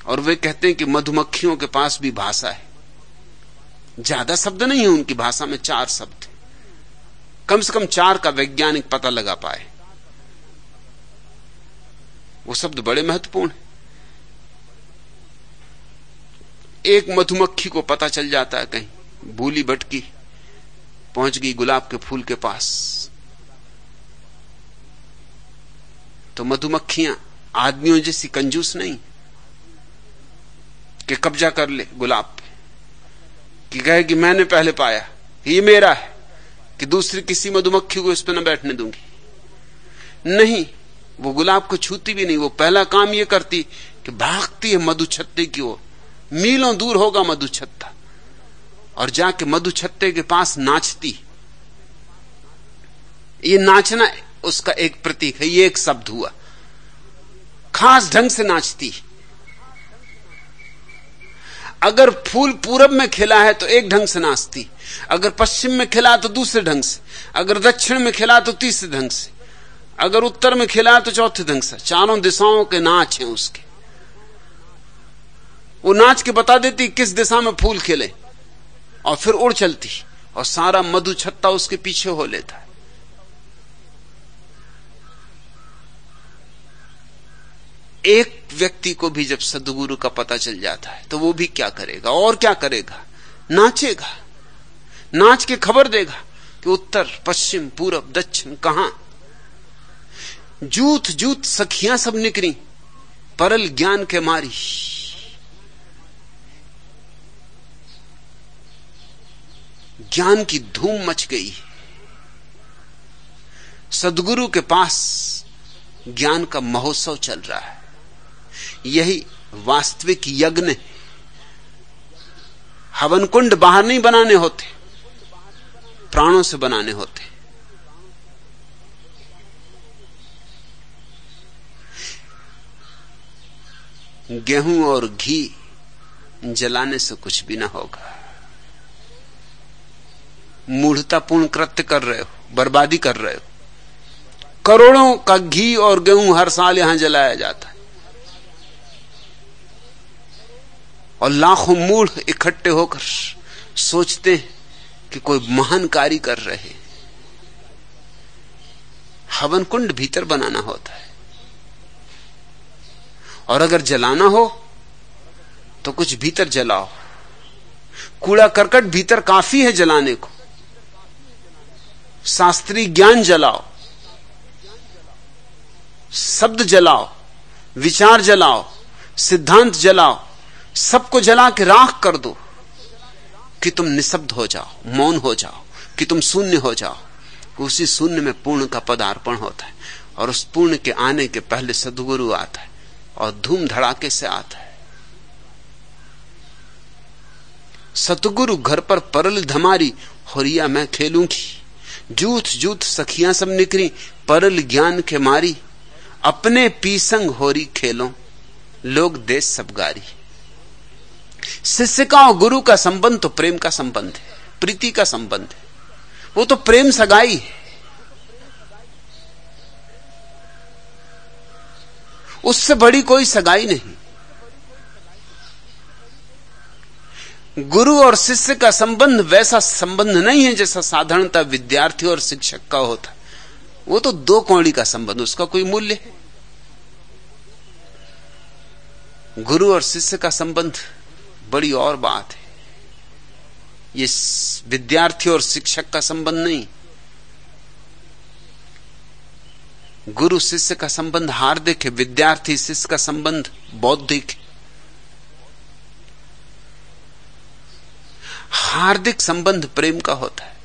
[SPEAKER 2] और वे कहते हैं कि मधुमक्खियों के पास भी भाषा है। ज्यादा शब्द नहीं है उनकी भाषा में, 4 शब्द, कम से कम 4 का वैज्ञानिक पता लगा पाए। वो शब्द बड़े महत्वपूर्ण हैं। एक मधुमक्खी को पता चल जाता है कहीं भूली भटकी पहुंच गई गुलाब के फूल के पास, तो मधुमक्खियां आदमियों जैसी कंजूस नहीं कि कब्जा कर ले गुलाब पे, कि कहे कि मैंने पहले पाया, ये मेरा है, कि दूसरी किसी मधुमक्खी को इस पे न बैठने दूंगी। नहीं, वो गुलाब को छूती भी नहीं। वो पहला काम ये करती कि भागती है मधुछत्ते की ओर, मीलों दूर होगा मधुछत्ता, और जाके मधुछत्ते के पास नाचती। ये नाचना उसका एक प्रतीक है, ये एक शब्द हुआ। खास ढंग से नाचती। अगर फूल पूरब में खिला है तो एक ढंग से नाचती, अगर पश्चिम में खिला तो दूसरे ढंग से, अगर दक्षिण में खिला तो तीसरे ढंग से, अगर उत्तर में खिला तो चौथे ढंग से। 4 दिशाओं के नाच हैं उसके। वो नाच के बता देती किस दिशा में फूल खिले, और फिर उड़ चलती, और सारा मधुछत्ता उसके पीछे हो लेता है। एक व्यक्ति को भी जब सद्गुरु का पता चल जाता है तो वो भी क्या करेगा, और क्या करेगा? नाचेगा। नाच के खबर देगा कि उत्तर पश्चिम पूरब दक्षिण कहां। जूथ जूथ सखियां सब निकली परल ज्ञान के मारी। ज्ञान की धूम मच गई। सद्गुरु के पास ज्ञान का महोत्सव चल रहा है। यही वास्तविक यज्ञ। हवन कुंड बाहर नहीं बनाने होते, प्राणों से बनाने होते। गेहूं और घी जलाने से कुछ भी ना होगा। मूढ़तापूर्ण कृत्य कर रहे हो, बर्बादी कर रहे हो। करोड़ों का घी और गेहूं हर साल यहां जलाया जाता है, और लाखों मूढ़ इकट्ठे होकर सोचते हैं कि कोई महान कार्य कर रहे हैं। हवन कुंड भीतर बनाना होता है, और अगर जलाना हो तो कुछ भीतर जलाओ। कूड़ा करकट भीतर काफी है जलाने को। शास्त्रीय ज्ञान जलाओ, शब्द जलाओ, विचार जलाओ, सिद्धांत जलाओ, सबको जला के राख कर दो कि तुम निशब्द हो जाओ, मौन हो जाओ, कि तुम शून्य हो जाओ। उसी शून्य में पूर्ण का पदार्पण होता है, और उस पूर्ण के आने के पहले सद्गुरु आता है, और धूम धड़ाके से आता है। सतगुरु घर पर परल धमारी, होरिया मैं खेलूंगी। जूथ जूथ सखियां सब निकली परल ज्ञान के मारी। अपने पीसंग होरी खेलो, लोग देश सब गारी। शिष्य का और गुरु का संबंध तो प्रेम का संबंध है, प्रीति का संबंध है। वो तो प्रेम सगाई है। उससे बड़ी कोई सगाई नहीं। गुरु और शिष्य का संबंध वैसा संबंध नहीं है जैसा साधारणतः विद्यार्थी और शिक्षक का होता है। वो तो 2 कौड़ी का संबंध, उसका कोई मूल्य है। गुरु और शिष्य का संबंध बड़ी और बात है। ये विद्यार्थी और शिक्षक का संबंध नहीं। गुरु शिष्य का संबंध हार्दिक है, विद्यार्थी शिष्य का संबंध बौद्धिक है। हार्दिक संबंध प्रेम का होता है,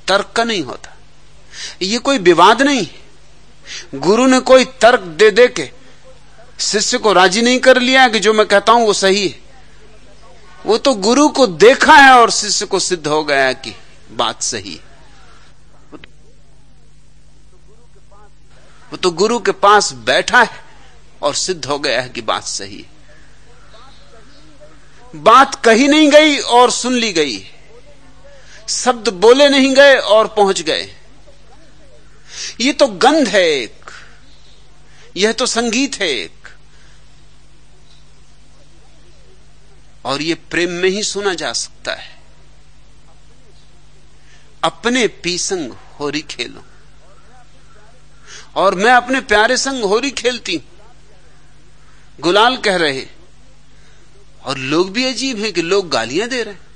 [SPEAKER 2] तर्क का नहीं होता। ये कोई विवाद नहीं है। गुरु ने कोई तर्क दे दे के शिष्य को राजी नहीं कर लिया कि जो मैं कहता हूं वो सही है। वो तो गुरु को देखा है और शिष्य को सिद्ध हो गया कि बात सही है। वो तो गुरु के पास बैठा है और सिद्ध हो गया है कि बात सही है। बात कही नहीं गई और सुन ली गई, शब्द बोले नहीं गए और पहुंच गए। ये तो गंध है एक, यह तो संगीत है एक, और यह प्रेम में ही सुना जा सकता है। अपने पीसंग होरी खेलो, और मैं अपने प्यारे संग होरी खेलती हूं, गुलाल कह रहे। और लोग भी अजीब हैं कि लोग गालियां दे रहे हैं।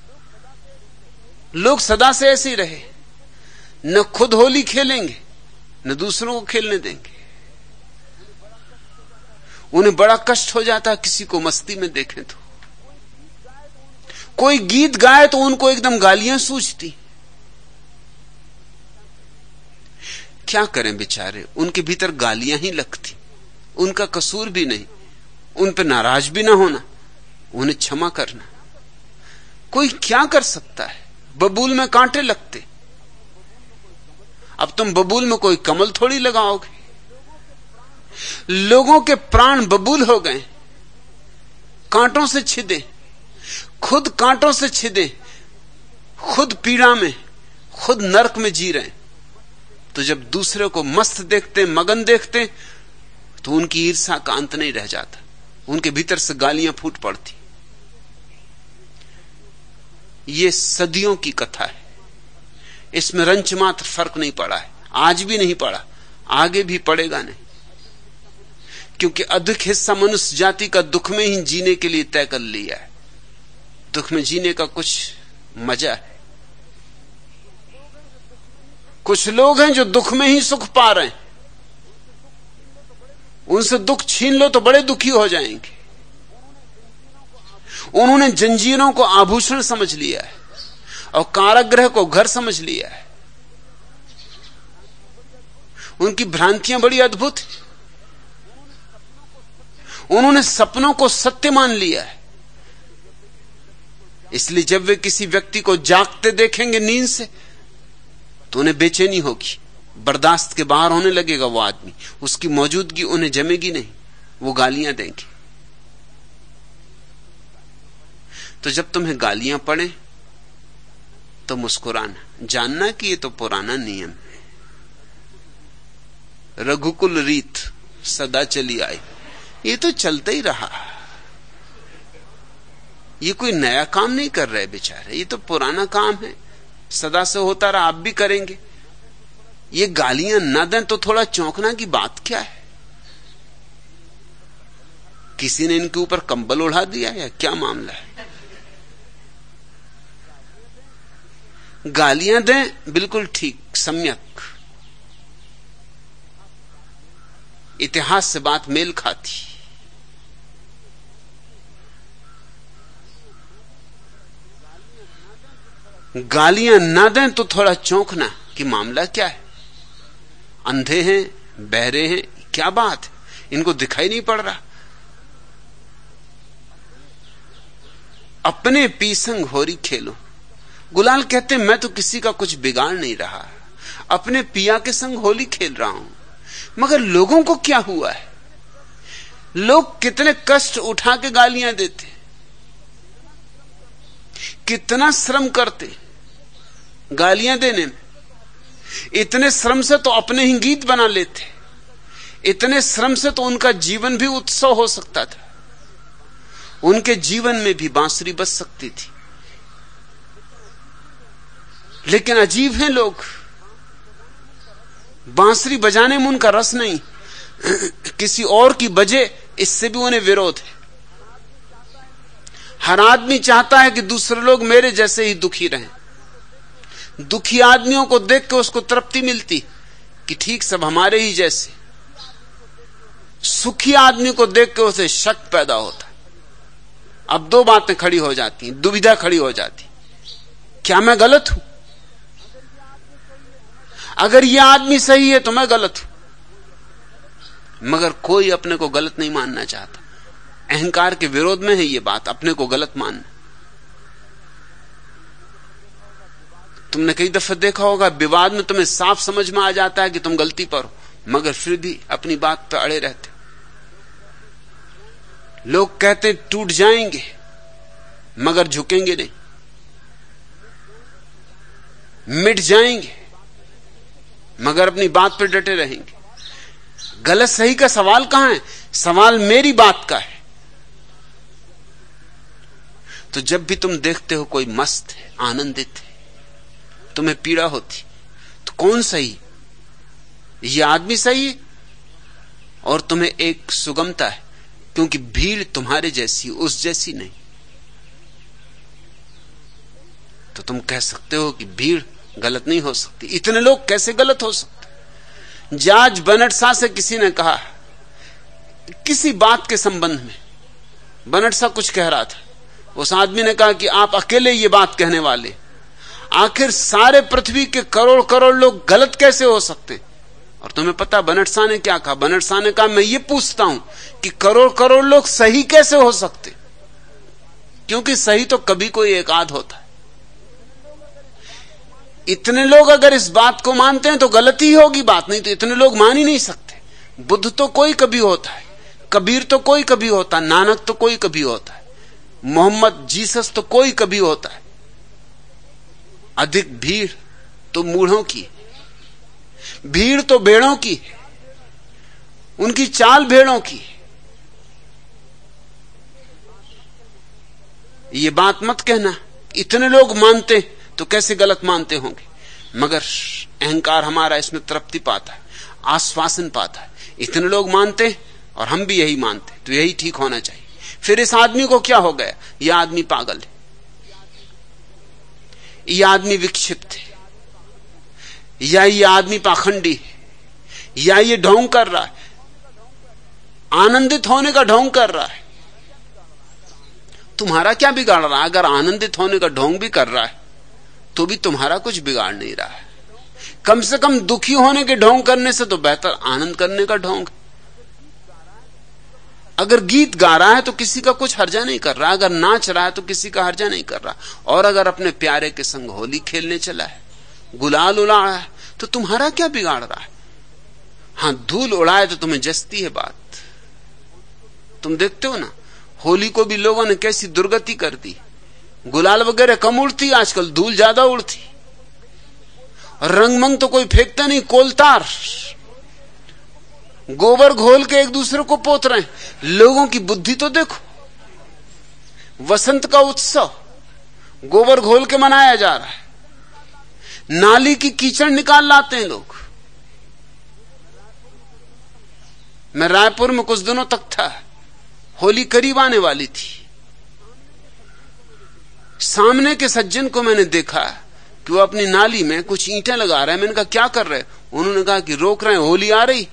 [SPEAKER 2] लोग सदा से ऐसे ही रहे, न खुद होली खेलेंगे न दूसरों को खेलने देंगे। उन्हें बड़ा कष्ट हो जाता है किसी को मस्ती में देखें तो। कोई गीत गाए तो उनको एकदम गालियां सूझती। क्या करें बेचारे, उनके भीतर गालियां ही लगती। उनका कसूर भी नहीं, उन पर नाराज भी ना होना, उन्हें क्षमा करना। कोई क्या कर सकता है, बबूल में कांटे लगते। अब तुम बबूल में कोई कमल थोड़ी लगाओगे। लोगों के प्राण बबूल हो गए, कांटों से छिदे, खुद कांटों से छिदे, खुद पीड़ा में, खुद नरक में जी रहे। तो जब दूसरे को मस्त देखते, मगन देखते, तो उनकी ईर्ष्या का अंत नहीं रह जाता, उनके भीतर से गालियां फूट पड़ती। ये सदियों की कथा है, इसमें रंच मात्र फर्क नहीं पड़ा है, आज भी नहीं पड़ा, आगे भी पड़ेगा नहीं। क्योंकि अधिक हिस्सा मनुष्य जाति का दुख में ही जीने के लिए तय कर लिया है। दुख में जीने का कुछ मजा है। कुछ लोग हैं जो दुख में ही सुख पा रहे हैं, उनसे दुख छीन लो तो बड़े दुखी हो जाएंगे। उन्होंने जंजीरों को आभूषण समझ लिया है और कारागृह को घर समझ लिया है। उनकी भ्रांतियां बड़ी अद्भुत हैं। उन्होंने सपनों को सत्य मान लिया है। इसलिए जब वे किसी व्यक्ति को जागते देखेंगे नींद से, तो उन्हें बेचैनी होगी, बर्दाश्त के बाहर होने लगेगा वो आदमी, उसकी मौजूदगी उन्हें जमेगी नहीं, वो गालियां देंगे। तो जब तुम्हें गालियां पड़े तो मुस्कुराना, जानना कि ये तो पुराना नियम है, रघुकुल रीत सदा चली आई, ये तो चलता ही रहा। ये कोई नया काम नहीं कर रहे बेचारे, ये तो पुराना काम है, सदा से होता रहा, आप भी करेंगे। ये गालियां न दें तो थोड़ा चौंकना की बात क्या है? किसी ने इनके ऊपर कंबल उड़ा दिया या क्या मामला है? गालियां दें बिल्कुल ठीक, सम्यक, इतिहास से बात मेल खाती। गालियां ना दें तो थोड़ा चौंकना कि मामला क्या है, अंधे हैं, बहरे हैं, क्या बात है, इनको दिखाई नहीं पड़ रहा। अपने पीसंग होरी खेलो। गुलाल कहते मैं तो किसी का कुछ बिगाड़ नहीं रहा, अपने पिया के संग होली खेल रहा हूं। मगर लोगों को क्या हुआ है? लोग कितने कष्ट उठा के गालियां देते, कितना श्रम करते गालियां देने में। इतने श्रम से तो अपने ही गीत बना लेते, इतने श्रम से तो उनका जीवन भी उत्सव हो सकता था, उनके जीवन में भी बांसुरी बज सकती थी। लेकिन अजीब हैं लोग, बांसुरी बजाने में उनका रस नहीं, किसी और की बजे इससे भी उन्हें विरोध है। हर आदमी चाहता है कि दूसरे लोग मेरे जैसे ही दुखी रहें। दुखी आदमियों को देख के उसको तृप्ति मिलती कि ठीक सब हमारे ही जैसे। सुखी आदमी को देख के उसे शक पैदा होता। अब दो बातें खड़ी हो जाती, दुविधा खड़ी हो जाती, क्या मैं गलत हूं? अगर यह आदमी सही है तो मैं गलत हूं। मगर कोई अपने को गलत नहीं मानना चाहता। अहंकार के विरोध में है यह बात, अपने को गलत मानना। तुमने कई दफे देखा होगा विवाद में तुम्हें साफ समझ में आ जाता है कि तुम गलती पर हो, मगर फिर भी अपनी बात पर अड़े रहते। लोग कहते टूट जाएंगे मगर झुकेंगे नहीं, मिट जाएंगे मगर अपनी बात पर डटे रहेंगे। गलत सही का सवाल कहां है? सवाल मेरी बात का है। तो जब भी तुम देखते हो कोई मस्त है, आनंदित है, तुम्हें पीड़ा होती, तो कौन सही? ये आदमी सही और तुम्हें एक सुगमता है, क्योंकि भीड़ तुम्हारे जैसी, उस जैसी नहीं। तो तुम कह सकते हो कि भीड़ गलत नहीं हो सकती। इतने लोग कैसे गलत हो सकते? जॉर्ज बर्नार्ड शॉ से किसी ने कहा, किसी बात के संबंध में बर्नार्ड शॉ कुछ कह रहा था, उस आदमी ने कहा कि आप अकेले ये बात कहने वाले, आखिर सारे पृथ्वी के करोड़ करोड़ लोग गलत कैसे हो सकते? और तुम्हें पता बर्नार्ड शॉ ने क्या कहा? बर्नार्ड शॉ ने कहा, मैं ये पूछता हूं कि करोड़ करोड़ लोग सही कैसे हो सकते? क्योंकि सही तो कभी कोई एक आध होता है। इतने लोग अगर इस बात को मानते हैं तो गलती होगी बात, नहीं तो इतने लोग मान ही नहीं सकते। बुद्ध तो कोई कभी होता है, कबीर तो कोई कभी होता है, नानक तो कोई कभी होता है, मोहम्मद जीसस तो कोई कभी होता है। अधिक भीड़ तो मूढ़ों की, भीड़ तो भेड़ों की, उनकी चाल भेड़ों की। ये बात मत कहना इतने लोग मानते तो कैसे गलत मानते होंगे। मगर अहंकार हमारा इसमें तृप्ति पाता है, आश्वासन पाता है। इतने लोग मानते और हम भी यही मानते, तो यही ठीक होना चाहिए। फिर इस आदमी को क्या हो गया? यह आदमी पागल है, यह आदमी विक्षिप्त है, या यह आदमी पाखंडी है, या ये ढोंग कर रहा है, आनंदित होने का ढोंग कर रहा है। तुम्हारा क्या बिगाड़ रहा है? अगर आनंदित होने का ढोंग भी कर रहा है तो भी तुम्हारा कुछ बिगाड़ नहीं रहा है। कम से कम दुखी होने के ढोंग करने से तो बेहतर आनंद करने का ढोंग। अगर गीत गा रहा है तो किसी का कुछ हर्जा नहीं कर रहा, अगर नाच रहा है तो किसी का हर्जा नहीं कर रहा, और अगर अपने प्यारे के संग होली खेलने चला है, गुलाल उड़ा रहा है, तो तुम्हारा क्या बिगाड़ रहा है? हां, धूल उड़ाए तो तुम्हें जचती है बात। तुम देखते हो ना, होली को भी लोगों ने कैसी दुर्गति कर दी। गुलाल वगैरह कम उड़ती आजकल, धूल ज्यादा उड़ती। रंगमंग तो कोई फेंकता नहीं, कोलतार गोबर घोल के एक दूसरे को पोत रहे हैं। लोगों की बुद्धि तो देखो। वसंत का उत्सव गोबर घोल के मनाया जा रहा है, नाली की कीचड़ निकाल लाते हैं लोग। मैं रायपुर में कुछ दिनों तक था, होली करीब आने वाली थी। सामने के सज्जन को मैंने देखा कि वो अपनी नाली में कुछ ईंटें लगा रहे हैं। मैंने कहा क्या कर रहे? उन्होंने कहा कि रोक रहे हैं, होली आ रही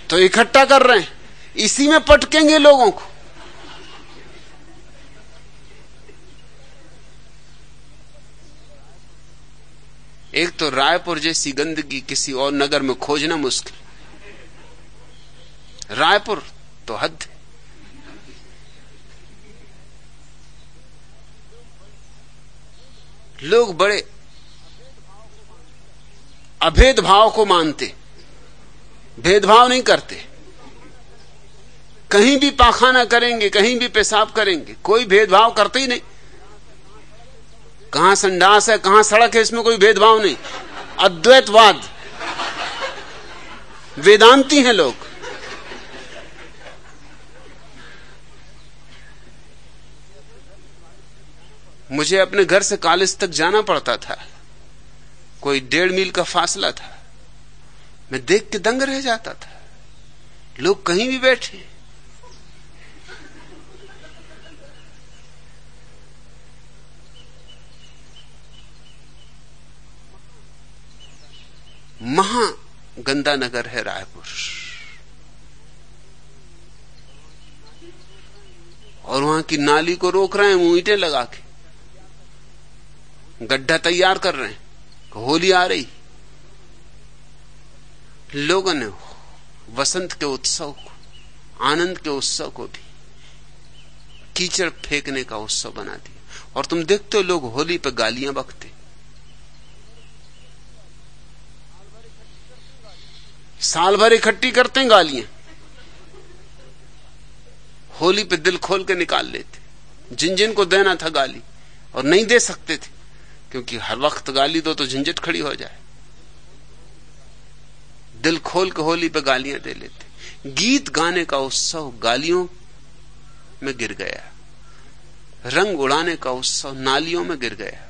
[SPEAKER 2] तो इकट्ठा कर रहे हैं, इसी में पटकेंगे लोगों को। एक तो रायपुर जैसी गंदगी किसी और नगर में खोजना मुश्किल, रायपुर तो हद है। लोग बड़े अभेद भाव को मानते, भेदभाव नहीं करते। कहीं भी पाखाना करेंगे, कहीं भी पेशाब करेंगे, कोई भेदभाव करते ही नहीं। कहां संडास है, कहां सड़क है, इसमें कोई भेदभाव नहीं। अद्वैतवाद, वेदांती हैं लोग। मुझे अपने घर से कॉलेज तक जाना पड़ता था, कोई 1.5 मील का फासला था। मैं देख के दंग रह जाता था, लोग कहीं भी बैठे। महा गंदा नगर है रायपुर, और वहां की नाली को रोक रहे हैं, ईंटें लगा के गड्ढा तैयार कर रहे हैं। होली आ रही, लोगों ने वसंत के उत्सव को, आनंद के उत्सव को भी कीचड़ फेंकने का उत्सव बना दिया। और तुम देखते हो लोग होली पे गालियां बकते, साल भर इकट्ठी करते हैं गालियां, होली पे दिल खोल के निकाल लेते। जिन जिन को देना था गाली, और नहीं दे सकते थे क्योंकि हर वक्त गाली दो तो झंझट खड़ी हो जाए। दिल खोल के होली पे गालियां दे लेते। गीत गाने का उत्सव गालियों में गिर गया, रंग उड़ाने का उत्सव नालियों में गिर गया।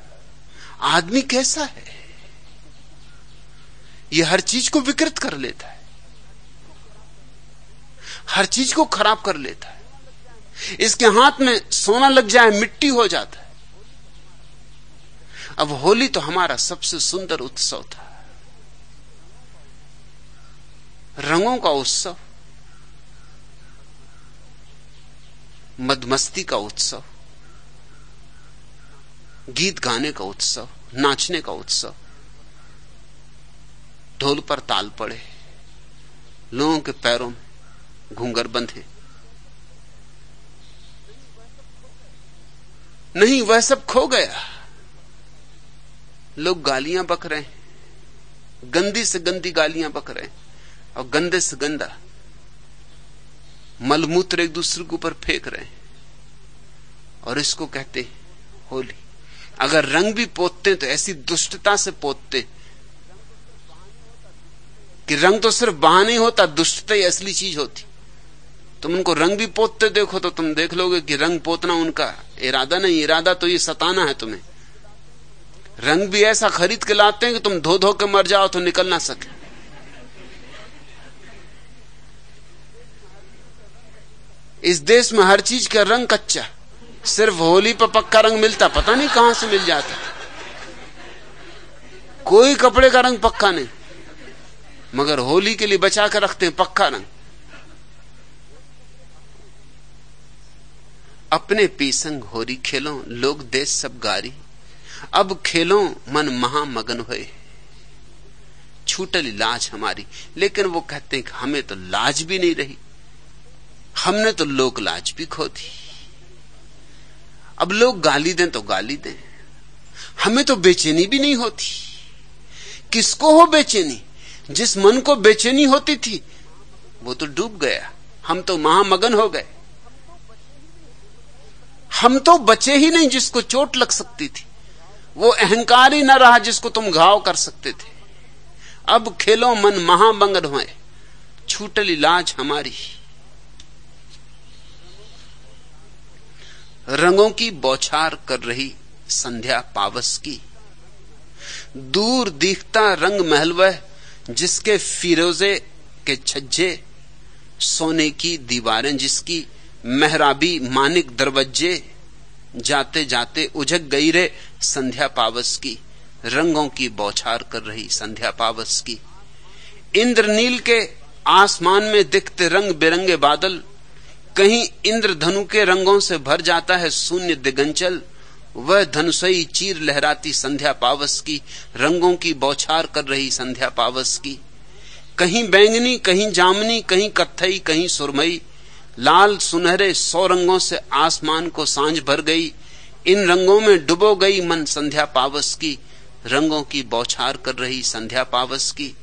[SPEAKER 2] आदमी कैसा है, यह हर चीज को विकृत कर लेता है, हर चीज को खराब कर लेता है। इसके हाथ में सोना लग जाए मिट्टी हो जाता है। अब होली तो हमारा सबसे सुंदर उत्सव था, रंगों का उत्सव, मदमस्ती का उत्सव, गीत गाने का उत्सव, नाचने का उत्सव। ढोल पर ताल पड़े, लोगों के पैरों में घूंघर बंधे। नहीं, वह सब खो गया। लोग गालियां बक रहे हैं, गंदी से गंदी गालियां बक रहे हैं, और गंदे से गंदा मलमूत्र एक दूसरे के ऊपर फेंक रहे हैं, और इसको कहते हैं होली। अगर रंग भी पोतते तो ऐसी दुष्टता से पोतते कि रंग तो सिर्फ बहाने ही होता, दुष्टता ही असली चीज होती। तुम उनको रंग भी पोतते देखो तो तुम देख लोगे कि रंग पोतना उनका इरादा नहीं, इरादा तो ये सताना है तुम्हें। रंग भी ऐसा खरीद के लाते हैं कि तुम धो धो के मर जाओ तो निकल ना सके। इस देश में हर चीज का रंग कच्चा, सिर्फ होली पर पक्का रंग मिलता, पता नहीं कहां से मिल जाता। कोई कपड़े का रंग पक्का नहीं, मगर होली के लिए बचा कर रखते हैं पक्का रंग। अपने पीसंग होरी खेलो, लोग देश सब गारी। अब खेलो मन महामगन होए, छूटली लाज हमारी। लेकिन वो कहते हैं कि हमें तो लाज भी नहीं रही, हमने तो लोक लाज भी खो दी। अब लोग गाली दें तो गाली दें, हमें तो बेचैनी भी नहीं होती। किसको हो बेचैनी? जिस मन को बेचैनी होती थी वो तो डूब गया, हम तो महामगन हो गए। हम तो बचे ही नहीं जिसको चोट लग सकती थी, वो अहंकार ही न रहा जिसको तुम घाव कर सकते थे। अब खेलो मन महामगन होए, छूटली लाज हमारी। रंगों की बौछार कर रही संध्या पावस की, दूर दिखता रंग महल वह जिसके फिरोजे के छज्जे, सोने की दीवारें जिसकी मेहराबी मानिक दरवाजे। जाते जाते उजग गई रे संध्या पावस की, रंगों की बौछार कर रही संध्या पावस की। इंद्रनील के आसमान में दिखते रंग बिरंगे बादल, कहीं इंद्रधनु के रंगों से भर जाता है शून्य दिगंचल। वह धनुषई चीर लहराती संध्या पावस की, रंगों की बौछार कर रही संध्या पावस की। कहीं बैंगनी, कहीं जामनी, कहीं कत्थई, कहीं सुरमई, लाल सुनहरे 100 रंगों से आसमान को सांझ भर गई। इन रंगों में डुबो गई मन संध्या पावस की, रंगों की बौछार कर रही संध्या पावस की।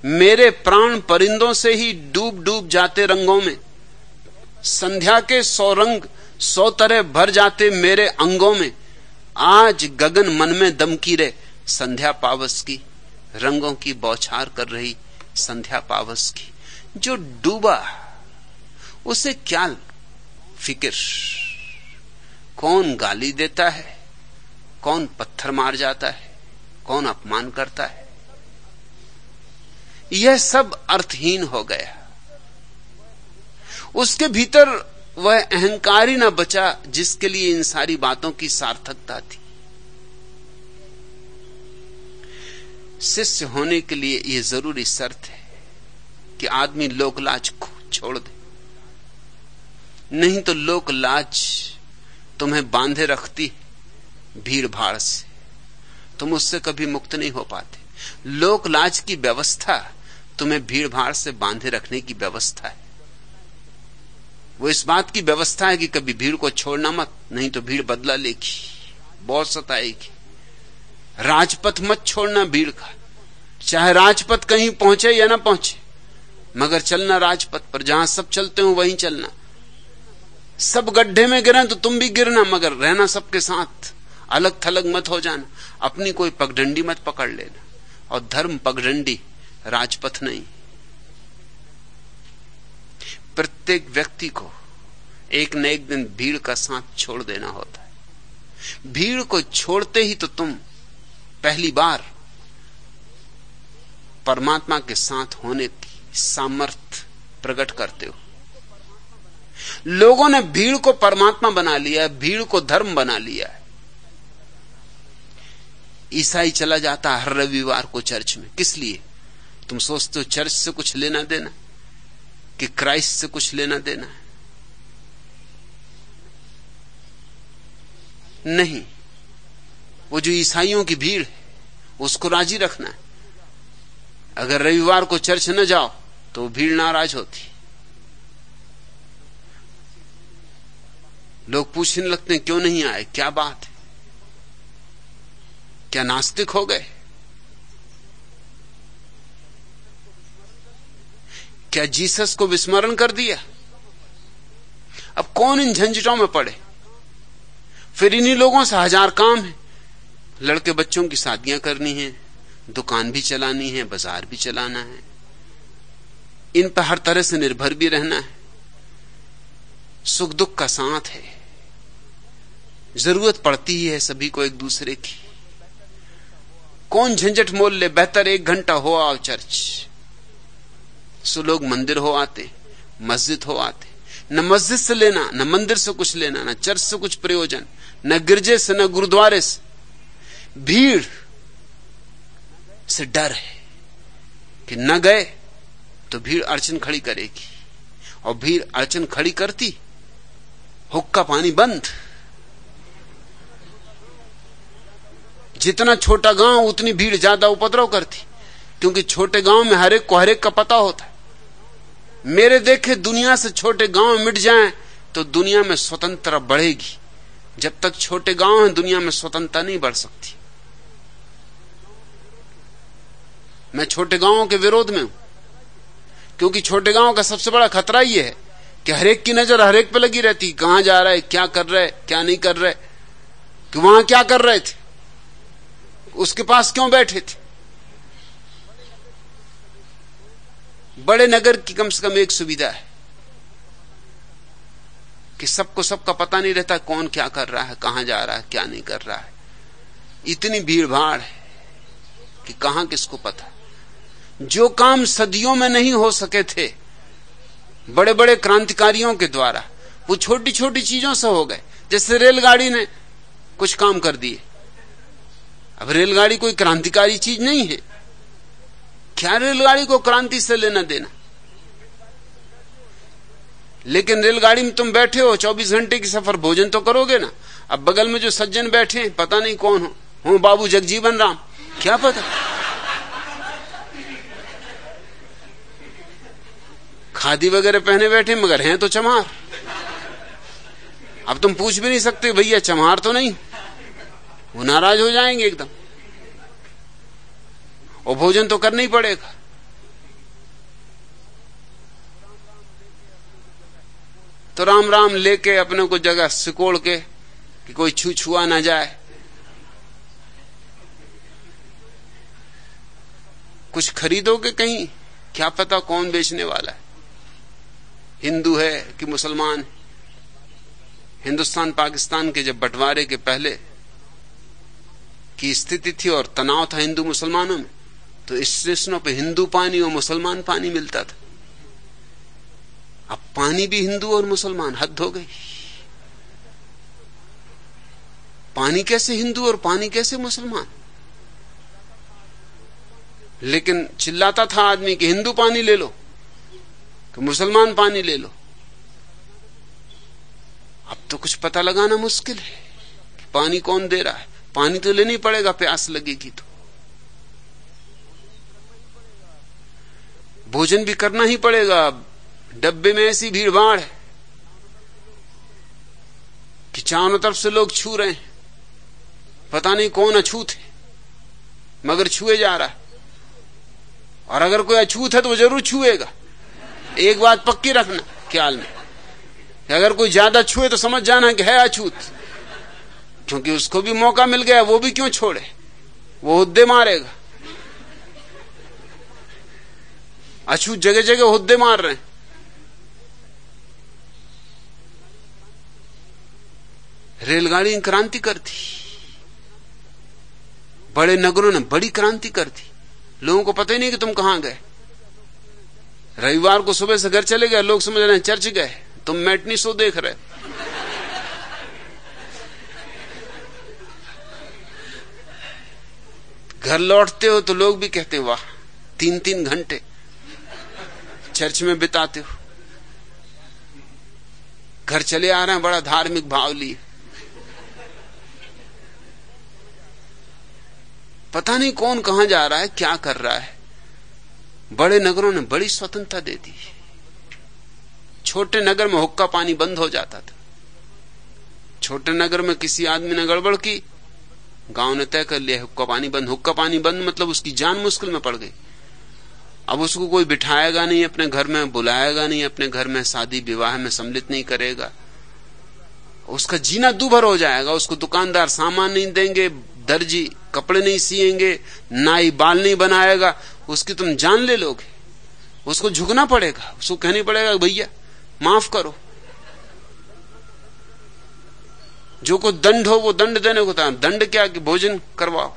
[SPEAKER 2] मेरे प्राण परिंदों से ही डूब डूब जाते रंगों में, संध्या के 100 रंग 100 तरह भर जाते मेरे अंगों में। आज गगन मन में दमकी रे संध्या पावस की, रंगों की बौछार कर रही संध्या पावस की। जो डूबा उसे क्या फिक्र, कौन गाली देता है, कौन पत्थर मार जाता है, कौन अपमान करता है, यह सब अर्थहीन हो गया। उसके भीतर वह अहंकार ही न बचा जिसके लिए इन सारी बातों की सार्थकता थी। शिष्य होने के लिए यह जरूरी शर्त है कि आदमी लोकलाज को छोड़ दे, नहीं तो लोकलाज तुम्हें बांधे रखती भीड़ भाड़ से, तुम उससे कभी मुक्त नहीं हो पाते। लोकलाज की व्यवस्था तुम्हें भीड़ भाड़ से बांधे रखने की व्यवस्था है। वो इस बात की व्यवस्था है कि कभी भीड़ को छोड़ना मत, नहीं तो भीड़ बदला लेगी, बहुत सताएगी। राजपथ मत छोड़ना भीड़ का, चाहे राजपथ कहीं पहुंचे या ना पहुंचे, मगर चलना राजपथ पर, जहां सब चलते हो वहीं चलना। सब गड्ढे में गिरे तो तुम भी गिरना, मगर रहना सबके साथ, अलग थलग मत हो जाना। अपनी कोई पगडंडी मत पकड़ लेना, और धर्म पगडंडी, राजपथ नहीं। प्रत्येक व्यक्ति को एक न एक दिन भीड़ का साथ छोड़ देना होता है। भीड़ को छोड़ते ही तो तुम पहली बार परमात्मा के साथ होने की सामर्थ्य प्रकट करते हो। लोगों ने भीड़ को परमात्मा बना लिया है, भीड़ को धर्म बना लिया है। ईसाई चला जाता है हर रविवार को चर्च में, किस लिए? तुम सोचते हो चर्च से कुछ लेना देना, कि क्राइस्ट से कुछ लेना देना है? नहीं, वो जो ईसाइयों की भीड़ है उसको राजी रखना है। अगर रविवार को चर्च न जाओ तो वो भीड़ नाराज होती। लोग पूछने लगते हैं क्यों नहीं आए, क्या बात है, क्या नास्तिक हो गए, क्या जीसस को विस्मरण कर दिया? अब कौन इन झंझटों में पड़े? फिर इन्हीं लोगों से हजार काम है। लड़के बच्चों की शादियां करनी है, दुकान भी चलानी है, बाजार भी चलाना है, इन पर हर तरह से निर्भर भी रहना है, सुख दुख का साथ है, जरूरत पड़ती ही है सभी को एक दूसरे की। कौन झंझट मोल ले? बेहतर 1 घंटा हो आओ चर्च। सो लोग मंदिर हो आते, मस्जिद हो आते। न मस्जिद से लेना, न मंदिर से कुछ लेना, न चर्च से कुछ प्रयोजन, न गिरजे से, न गुरुद्वारे से। भीड़ से डर है कि न गए तो भीड़ अड़चन खड़ी करेगी, और भीड़ अड़चन खड़ी करती, हुक्का पानी बंद। जितना छोटा गांव उतनी भीड़ ज्यादा उपद्रव करती, क्योंकि छोटे गांव में हर एक को हर एक का पता होता है। मेरे देखे दुनिया से छोटे गांव मिट जाएं तो दुनिया में स्वतंत्रता बढ़ेगी। जब तक छोटे गांव हैं दुनिया में स्वतंत्रता नहीं बढ़ सकती। मैं छोटे गांवों के विरोध में हूं, क्योंकि छोटे गांव का सबसे बड़ा खतरा यह है कि हरेक की नजर हरेक पे लगी रहती, कहां जा रहा है, क्या कर रहा है, क्या नहीं कर रहे, कि वहां क्या कर रहे थे, उसके पास क्यों बैठे थे। बड़े नगर की कम से कम एक सुविधा है कि सबको सबका पता नहीं रहता कौन क्या कर रहा है, कहां जा रहा है, क्या नहीं कर रहा है। इतनी भीड़ भाड़ है कि कहां किसको पता। जो काम सदियों में नहीं हो सके थे बड़े बड़े क्रांतिकारियों के द्वारा, वो छोटी छोटी चीजों से हो गए। जैसे रेलगाड़ी ने कुछ काम कर दिए। अब रेलगाड़ी कोई क्रांतिकारी चीज नहीं है, क्या रेलगाड़ी को क्रांति से लेना देना। लेकिन रेलगाड़ी में तुम बैठे हो, 24 घंटे की सफर, भोजन तो करोगे ना। अब बगल में जो सज्जन बैठे हैं पता नहीं कौन हो बाबू जगजीवन राम, क्या पता। खादी वगैरह पहने बैठे मगर हैं तो चमार। अब तुम पूछ भी नहीं सकते भैया चमार तो नहीं, वो नाराज हो जाएंगे एकदम। और भोजन तो करना ही पड़ेगा। तो राम राम लेके अपने को जगह सिकोड़ के कि कोई छू छुआ ना जाए। कुछ खरीदोगे कहीं, क्या पता कौन बेचने वाला है, हिंदू है कि मुसलमान। हिंदुस्तान पाकिस्तान के जब बंटवारे के पहले की स्थिति थी और तनाव था हिंदू मुसलमानों में, तो स्टेशनों पे हिंदू पानी और मुसलमान पानी मिलता था। अब पानी भी हिंदू और मुसलमान, हद हो गई। पानी कैसे हिंदू और पानी कैसे मुसलमान। लेकिन चिल्लाता था आदमी कि हिंदू पानी ले लो कि मुसलमान पानी ले लो। अब तो कुछ पता लगाना मुश्किल है कि पानी कौन दे रहा है। पानी तो लेनी पड़ेगा, प्यास लगेगी तो। भोजन भी करना ही पड़ेगा। डब्बे में ऐसी भीड़ भाड़ है कि चारों तरफ से लोग छू रहे हैं, पता नहीं कौन अछूत है मगर छुए जा रहा है। और अगर कोई अछूत है तो वो जरूर छुएगा। एक बात पक्की रखना ख्याल में, अगर कोई ज्यादा छुए तो समझ जाना कि है अछूत, क्योंकि उसको भी मौका मिल गया, वो भी क्यों छोड़े, वो हुद्दे मारेगा। अछूत जगह जगह हुद्दे मार रहे हैं। रेलगाड़ी क्रांति कर दी, बड़े नगरों ने बड़ी क्रांति कर दी। लोगों को पता ही नहीं कि तुम कहां गए। रविवार को सुबह से घर चले गए, लोग समझ रहे हैं चर्च गए, तुम मैटनी शो देख रहे। घर लौटते हो तो लोग भी कहते हैं वाह 3-3 घंटे चर्च में बिताते हो। घर चले आ रहे हैं बड़ा धार्मिक भाव लिए। पता नहीं कौन कहां जा रहा है, क्या कर रहा है। बड़े नगरों ने बड़ी स्वतंत्रता दे दी। छोटे नगर में हुक्का पानी बंद हो जाता था। छोटे नगर में किसी आदमी ने गड़बड़ की, गांव ने तय कर लिया हुक्का पानी बंद। हुक्का पानी बंद मतलब उसकी जान मुश्किल में पड़ गई। अब उसको कोई बिठाएगा नहीं अपने घर में, बुलाएगा नहीं अपने घर में, शादी विवाह में सम्मिलित नहीं करेगा, उसका जीना दूभर हो जाएगा। उसको दुकानदार सामान नहीं देंगे, दर्जी कपड़े नहीं सिएंगे, नाई बाल नहीं बनाएगा, उसकी तुम जान ले लोगे। उसको झुकना पड़ेगा, उसको कहना पड़ेगा भैया माफ करो। जो को दंड हो वो दंड देने को था। दंड क्या कि भोजन करवाओ,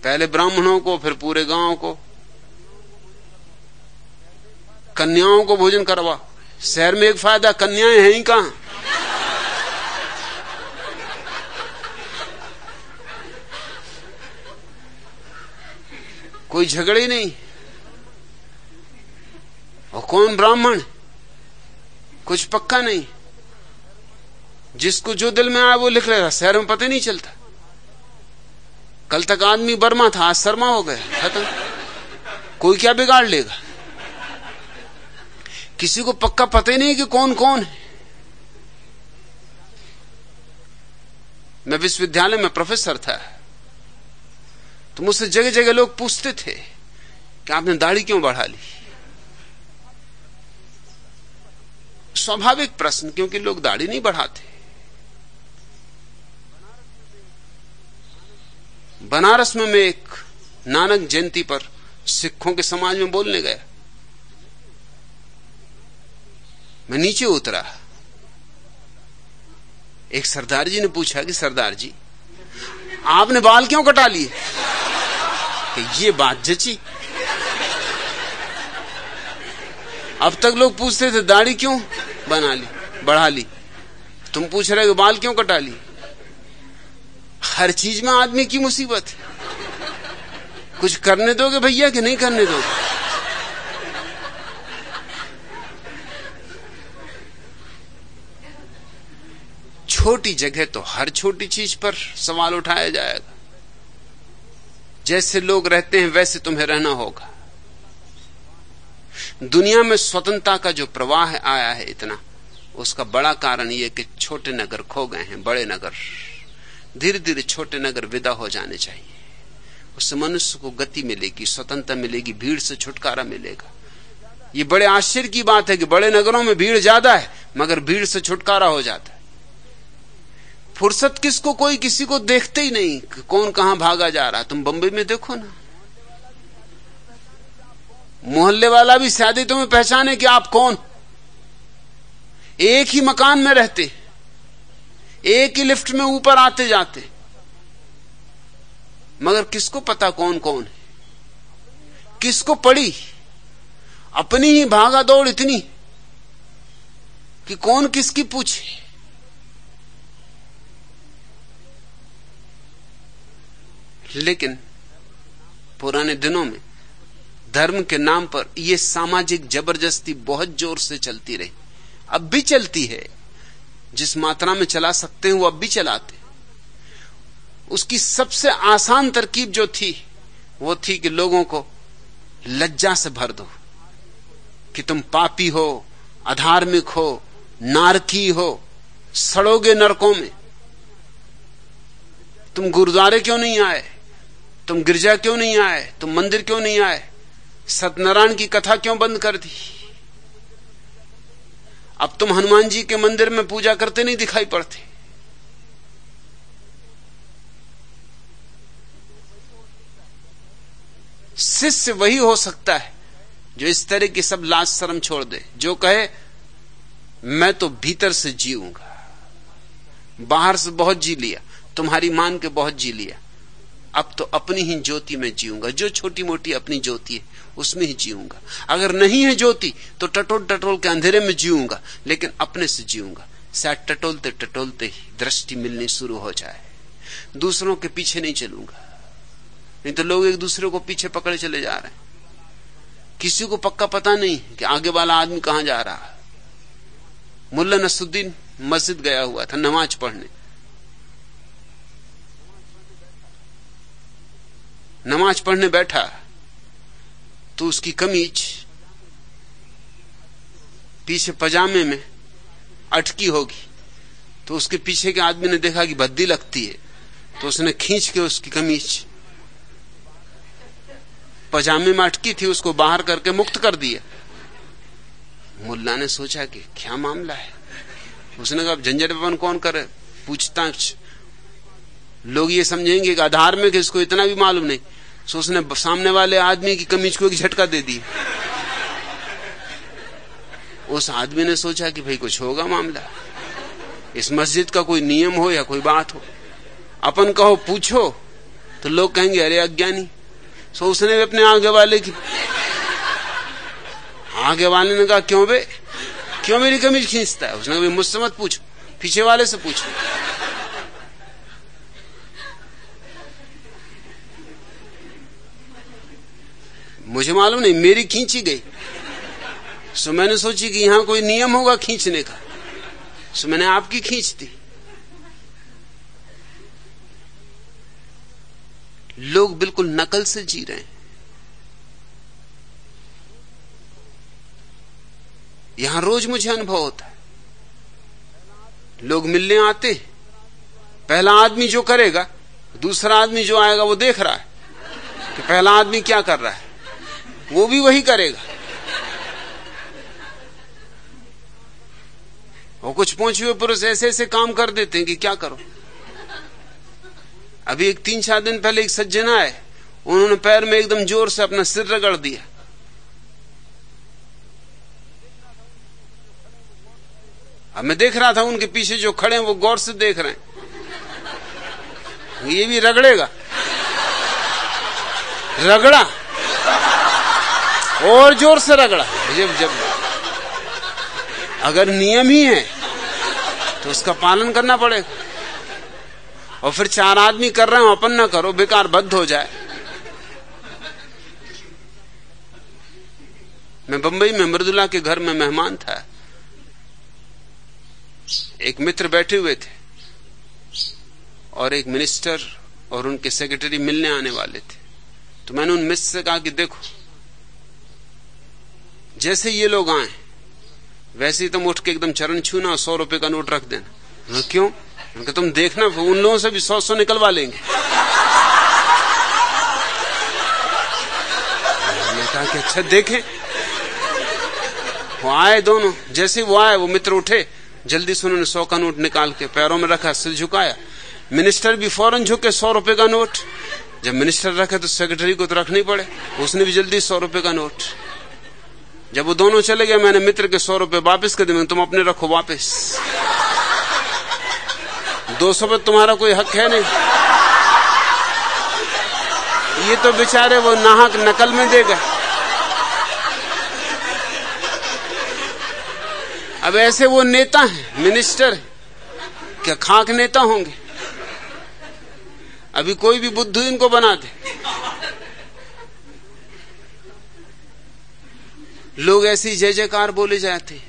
[SPEAKER 2] पहले ब्राह्मणों को फिर पूरे गांव को, कन्याओं को भोजन करवाओ। शहर में एक फायदा, कन्याएं हैं ही कहां। कोई झगड़े नहीं। और कौन ब्राह्मण, कुछ पक्का नहीं, जिसको जो दिल में आए वो लिख लेगा। शहर में पता नहीं चलता। कल तक आदमी बर्मा था, आज शर्मा हो गया, खत्म। कोई क्या बिगाड़ लेगा। किसी को पक्का पता ही नहीं कि कौन कौन है। मैं विश्वविद्यालय में प्रोफेसर था, तो मुझसे जगह जगह लोग पूछते थे कि आपने दाढ़ी क्यों बढ़ा ली। स्वाभाविक प्रश्न, क्योंकि लोग दाढ़ी नहीं बढ़ाते। बनारस में मैं एक नानक जयंती पर सिखों के समाज में बोलने गया। मैं नीचे उतरा, एक सरदार जी ने पूछा कि सरदार जी आपने बाल क्यों कटा लिए। कि ये बात जची। अब तक लोग पूछते थे दाढ़ी क्यों बढ़ा ली, तुम पूछ रहे हो बाल क्यों कटा ली। हर चीज में आदमी की मुसीबत है। कुछ करने दोगे भैया कि नहीं करने दोगे। छोटी जगह तो हर छोटी चीज पर सवाल उठाया जाएगा। जैसे लोग रहते हैं वैसे तुम्हें रहना होगा। दुनिया में स्वतंत्रता का जो प्रवाह आया है इतना, उसका बड़ा कारण यह कि छोटे नगर खो गए हैं। बड़े नगर धीरे धीरे, छोटे नगर विदा हो जाने चाहिए। उससे मनुष्य को गति मिलेगी, स्वतंत्रता मिलेगी, भीड़ से छुटकारा मिलेगा। ये बड़े आश्चर्य की बात है कि बड़े नगरों में भीड़ ज्यादा है मगर भीड़ से छुटकारा हो जाता है। फुर्सत किसको, कोई किसी को देखते ही नहीं कि कौन कहां भागा जा रहा। तुम बंबई में देखो ना, मोहल्ले वाला भी शायद ही तुम्हें पहचाने कि आप कौन। एक ही मकान में रहते, एक ही लिफ्ट में ऊपर आते जाते, मगर किसको पता कौन कौन है। किसको पड़ी अपनी ही भागा दौड़ इतनी कि कौन किसकी पूछे। लेकिन पुराने दिनों में धर्म के नाम पर यह सामाजिक जबरदस्ती बहुत जोर से चलती रही, अब भी चलती है। जिस मात्रा में चला सकते हैं वो अब भी चलाते। उसकी सबसे आसान तरकीब जो थी वो थी कि लोगों को लज्जा से भर दो कि तुम पापी हो, अधार्मिक हो, नारकी हो, सड़ोगे नरकों में। तुम गुरुद्वारे क्यों नहीं आए, तुम गिरजा क्यों नहीं आए, तुम मंदिर क्यों नहीं आए, सत्यनारायण की कथा क्यों बंद कर दी। अब तुम हनुमान जी के मंदिर में पूजा करते नहीं दिखाई पड़ते। शिष्य वही हो सकता है जो इस तरह की सब लाज शर्म छोड़ दे, जो कहे मैं तो भीतर से जीऊंगा, बाहर से बहुत जी लिया, तुम्हारी मान के बहुत जी लिया, अब तो अपनी ही ज्योति में जीऊंगा, जो छोटी मोटी अपनी ज्योति है उसमें ही जीऊंगा। अगर नहीं है ज्योति तो टटोल टटोल के अंधेरे में जीऊंगा, लेकिन अपने से जीऊंगा। शायद टटोलते टटोलते ही दृष्टि मिलनी शुरू हो जाए। दूसरों के पीछे नहीं चलूंगा, नहीं तो लोग एक दूसरे को पीछे पकड़े चले जा रहे हैं। किसी को पक्का पता नहीं कि आगे वाला आदमी कहां जा रहा है। मुल्ला नसरुद्दीन मस्जिद गया हुआ था नमाज पढ़ने। नमाज पढ़ने बैठा तो उसकी कमीज पीछे पजामे में अटकी होगी, तो उसके पीछे के आदमी ने देखा कि भद्दी लगती है, तो उसने खींच के उसकी कमीज पजामे में अटकी थी उसको बाहर करके मुक्त कर दिया। मुल्ला ने सोचा कि क्या मामला है। उसने कहा झंझट बन कौन करे, पूछताछ लोग ये समझेंगे कि आधार में कि इसको इतना भी मालूम नहीं। सो उसने सामने वाले आदमी की कमीज को एक झटका दे दी। उस आदमी ने सोचा कि भाई कुछ होगा मामला, इस मस्जिद का कोई नियम हो या कोई बात हो। अपन कहो पूछो तो लोग कहेंगे अरे अज्ञानी। सो उसने भी अपने आगे वाले ने कहा क्यों बे, क्यों मेरी कमीज खींचता है। उसने कहा मुझसे मत पूछो, पीछे वाले से पूछो। मुझे मालूम नहीं, मेरी खींची गई। सो मैंने सोची कि यहां कोई नियम होगा खींचने का, सो मैंने आपकी खींच दी। लोग बिल्कुल नकल से जी रहे हैं। यहां रोज मुझे अनुभव होता है, लोग मिलने आते, पहला आदमी जो करेगा दूसरा आदमी जो आएगा वो देख रहा है कि पहला आदमी क्या कर रहा है, वो भी वही करेगा। और कुछ पहुंचे हुए पुरुष ऐसे ऐसे काम कर देते हैं कि क्या करो। अभी एक 3-4 दिन पहले एक सज्जन आए, उन्होंने पैर में एकदम जोर से अपना सिर रगड़ दिया। अब मैं देख रहा था उनके पीछे जो खड़े हैं वो गौर से देख रहे हैं, ये भी रगड़ेगा। रगड़ा और जोर से रगड़ा। जब अगर नियम ही है तो उसका पालन करना पड़ेगा। और फिर 4 आदमी कर रहे हो अपन ना करो, बेकार बद्ध हो जाए। मैं बंबई में मृदुला के घर में मेहमान था। एक मित्र बैठे हुए थे और एक मिनिस्टर और उनके सेक्रेटरी मिलने आने वाले थे। तो मैंने उन मित्र से कहा कि देखो, जैसे ये लोग आए वैसे ही तुम उठ के एकदम चरण छूना और 100 रुपए का नोट रख देना। क्यों? उनका तुम देखना उन लोगों से भी 100 निकलवा लेंगे। मैंने कहा कि अच्छा देखें। वो आए दोनों, जैसे वो आए वो मित्र उठे, जल्दी से उन्होंने 100 का नोट निकाल के पैरों में रखा, सिर झुकाया। मिनिस्टर भी फौरन झुके 100 रुपए का नोट। जब मिनिस्टर रखे तो सेक्रेटरी को तो रखना ही पड़े, उसने भी जल्दी 100 रुपए का नोट। जब वो दोनों चले गए मैंने मित्र के 100 रुपए वापस कर दिए। तुम अपने रखो वापस, 200 पे तुम्हारा कोई हक है नहीं। ये तो बेचारे वो नाहक नकल में देगा। अब ऐसे वो नेता हैं, मिनिस्टर हैं, क्या खाक नेता होंगे? अभी कोई भी बुद्धू इनको बना दे। लोग ऐसी जय जयकार बोले जाते।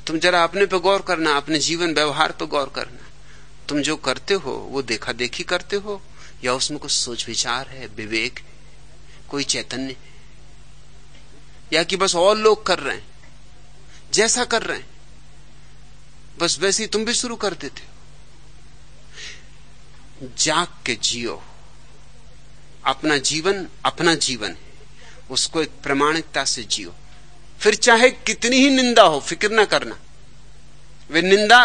[SPEAKER 2] तुम जरा अपने पे गौर करना, अपने जीवन व्यवहार पे गौर करना। तुम जो करते हो वो देखा देखी करते हो या उसमें कुछ सोच विचार है, विवेक है, कोई चैतन्य है, या कि बस और लोग कर रहे हैं जैसा कर रहे हैं बस वैसे ही तुम भी शुरू कर देते हो। जाग के जियो। अपना जीवन अपना जीवन है, उसको एक प्रामाणिकता से जियो। फिर चाहे कितनी ही निंदा हो फिक्र ना करना। वे निंदा,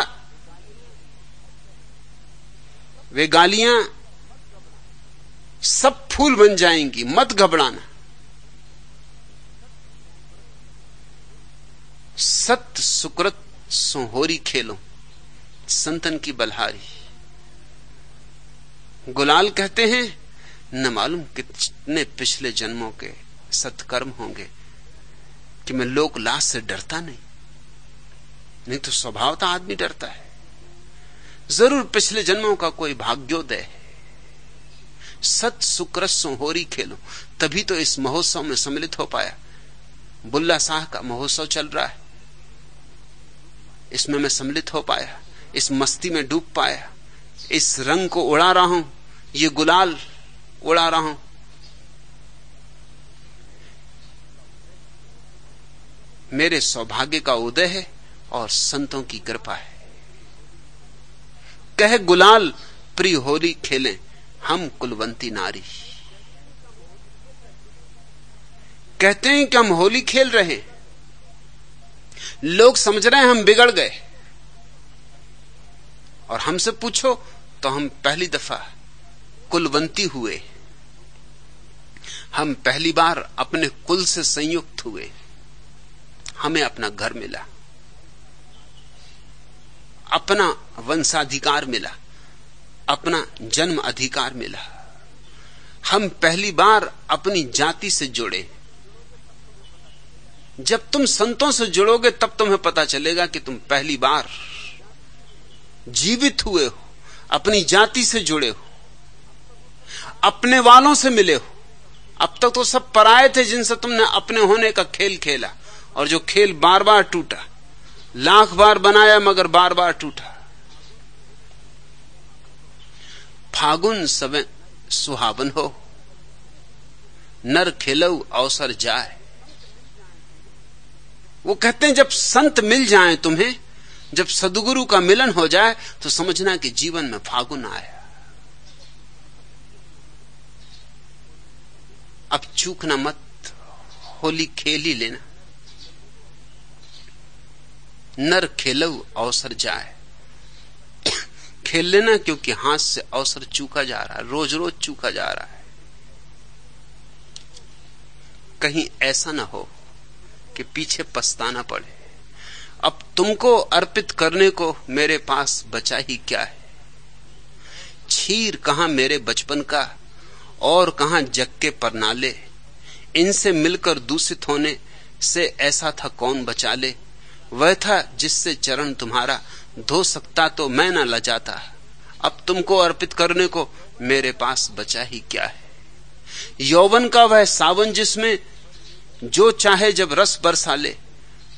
[SPEAKER 2] वे गालियां सब फूल बन जाएंगी, मत घबराना। सत्य सुकृत सोहोरी खेलो संतन की बलहारी। गुलाल कहते हैं न मालूम कितने पिछले जन्मों के सत्कर्म होंगे कि मैं लोक लाज से डरता नहीं तो स्वभावतः आदमी डरता है। जरूर पिछले जन्मों का कोई भाग्योदय है। सत सुकृत सोहोरी खेलो, तभी तो इस महोत्सव में सम्मिलित हो पाया। बुल्ला शाह का महोत्सव चल रहा है, इसमें मैं सम्मिलित हो पाया, इस मस्ती में डूब पाया, इस रंग को उड़ा रहा हूं, ये गुलाल उड़ा रहा हूं। मेरे सौभाग्य का उदय है और संतों की कृपा है। कह गुलाल प्रिय होली खेलें हम कुलवंती नारी। कहते हैं कि हम होली खेल रहे हैं, लोग समझ रहे हैं हम बिगड़ गए, और हमसे पूछो तो हम पहली दफा कुलवंती हुए। हम पहली बार अपने कुल से संयुक्त हुए, हमें अपना घर मिला, अपना वंशाधिकार मिला, अपना जन्म अधिकार मिला। हम पहली बार अपनी जाति से जुड़े। जब तुम संतों से जुड़ोगे तब तुम्हें पता चलेगा कि तुम पहली बार जीवित हुए हो, अपनी जाति से जुड़े हो, अपने वालों से मिले हो। अब तक तो सब पराये थे जिनसे तुमने अपने होने का खेल खेला, और जो खेल बार बार टूटा, लाख बार बनाया मगर बार बार टूटा। फागुन सवे सुहावन हो, नर खेलऊ अवसर जाए। वो कहते हैं जब संत मिल जाएं तुम्हें, जब सदगुरु का मिलन हो जाए तो समझना कि जीवन में फागुन आया। अब चूकना मत, होली खेल ही लेना। नर खेलऊ अवसर जाए, खेल लेना, क्योंकि हाथ से अवसर चूका जा रहा है, रोज रोज चूका जा रहा है। कहीं ऐसा ना हो कि पीछे पछताना पड़े। अब तुमको अर्पित करने को मेरे पास बचा ही क्या है। छीर कहां मेरे बचपन का और कहां जग के परनाले, इनसे मिलकर दूषित होने से ऐसा था कौन बचा ले। वह था जिससे चरण तुम्हारा धो सकता तो मैं न लजाता। अब तुमको अर्पित करने को मेरे पास बचा ही क्या है। यौवन का वह सावन जिसमें जो चाहे जब रस बरसा ले,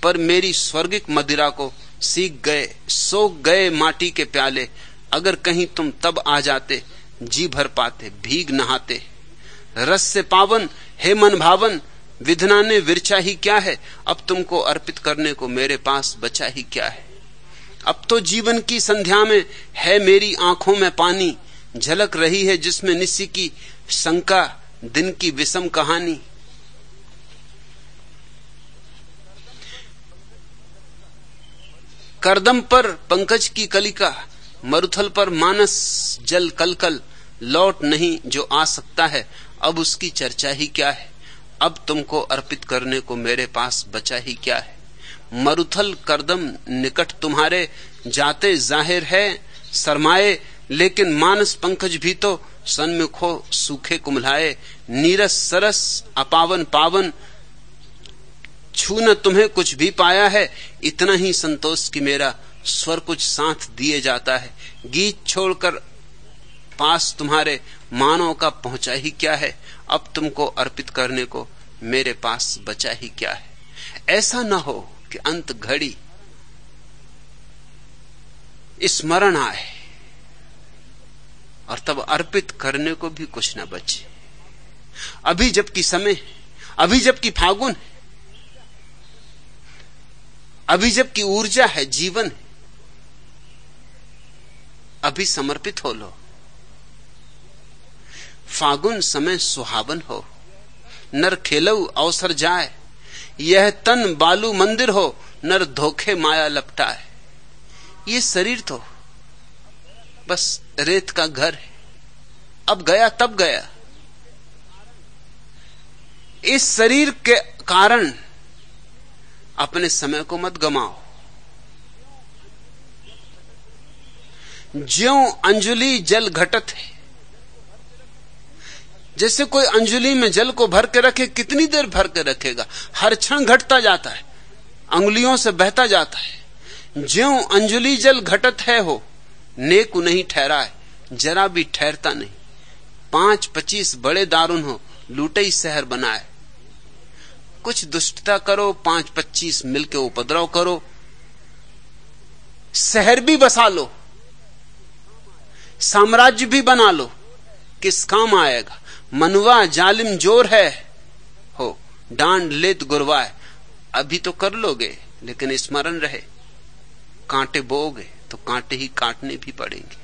[SPEAKER 2] पर मेरी स्वर्गिक मदिरा को सीख गए, सोख गए माटी के प्याले। अगर कहीं तुम तब आ जाते, जी भर पाते, भीग नहाते। रस से पावन हे मन भावन, विधना ने विरचा ही क्या है। अब तुमको अर्पित करने को मेरे पास बचा ही क्या है। अब तो जीवन की संध्या में है मेरी आंखों में पानी, झलक रही है जिसमें निस्सी की शंका, दिन की विषम कहानी। करदम पर पंकज की कलिका, मरुथल पर मानस जल कलकल। लौट नहीं जो आ सकता है, अब उसकी चर्चा ही क्या है। अब तुमको अर्पित करने को मेरे पास बचा ही क्या है। मरुथल करदम निकट तुम्हारे, जाते जाहिर है सरमाए। लेकिन मानस पंकज भी तो सन्मुख हो सूखे कुमलाए। नीरस सरस अपावन पावन, छू न तुम्हें कुछ भी पाया है। इतना ही संतोष कि मेरा स्वर कुछ साथ दिए जाता है। गीत छोड़कर पास तुम्हारे मानव का पहुंचा ही क्या है। अब तुमको अर्पित करने को मेरे पास बचा ही क्या है। ऐसा न हो कि अंत घड़ी स्मरण आए और तब अर्पित करने को भी कुछ न बचे। अभी जबकि समय, अभी जबकि फागुन है, अभी जबकि ऊर्जा है, जीवन है, अभी समर्पित हो लो। फागुन समय सुहावन हो, नर खेलऊ अवसर जाए। यह तन बालू मंदिर हो, नर धोखे माया लपटाए। ये शरीर तो बस रेत का घर है, अब गया तब गया। इस शरीर के कारण अपने समय को मत गमाओ। ज्यों अंजुलि जल घटत है। जैसे कोई अंजुलि में जल को भर के रखे, कितनी देर भर के रखेगा, हर क्षण घटता जाता है, अंगुलियों से बहता जाता है। ज्यों अंजुलि जल घटत है हो, नेक नहीं ठहरा है, जरा भी ठहरता नहीं। 5-25 बड़े दारुन हो, लूटे ही शहर बनाए। कुछ दुष्टता करो, 5-25 मिलके उपद्रव करो, शहर भी बसा लो, साम्राज्य भी बना लो, किस काम आएगा। मनवा जालिम जोर है हो, डांड लेत गुरवाए। अभी तो कर लोगे, लेकिन स्मरण रहे, कांटे बोओगे तो कांटे ही काटने भी पड़ेंगे,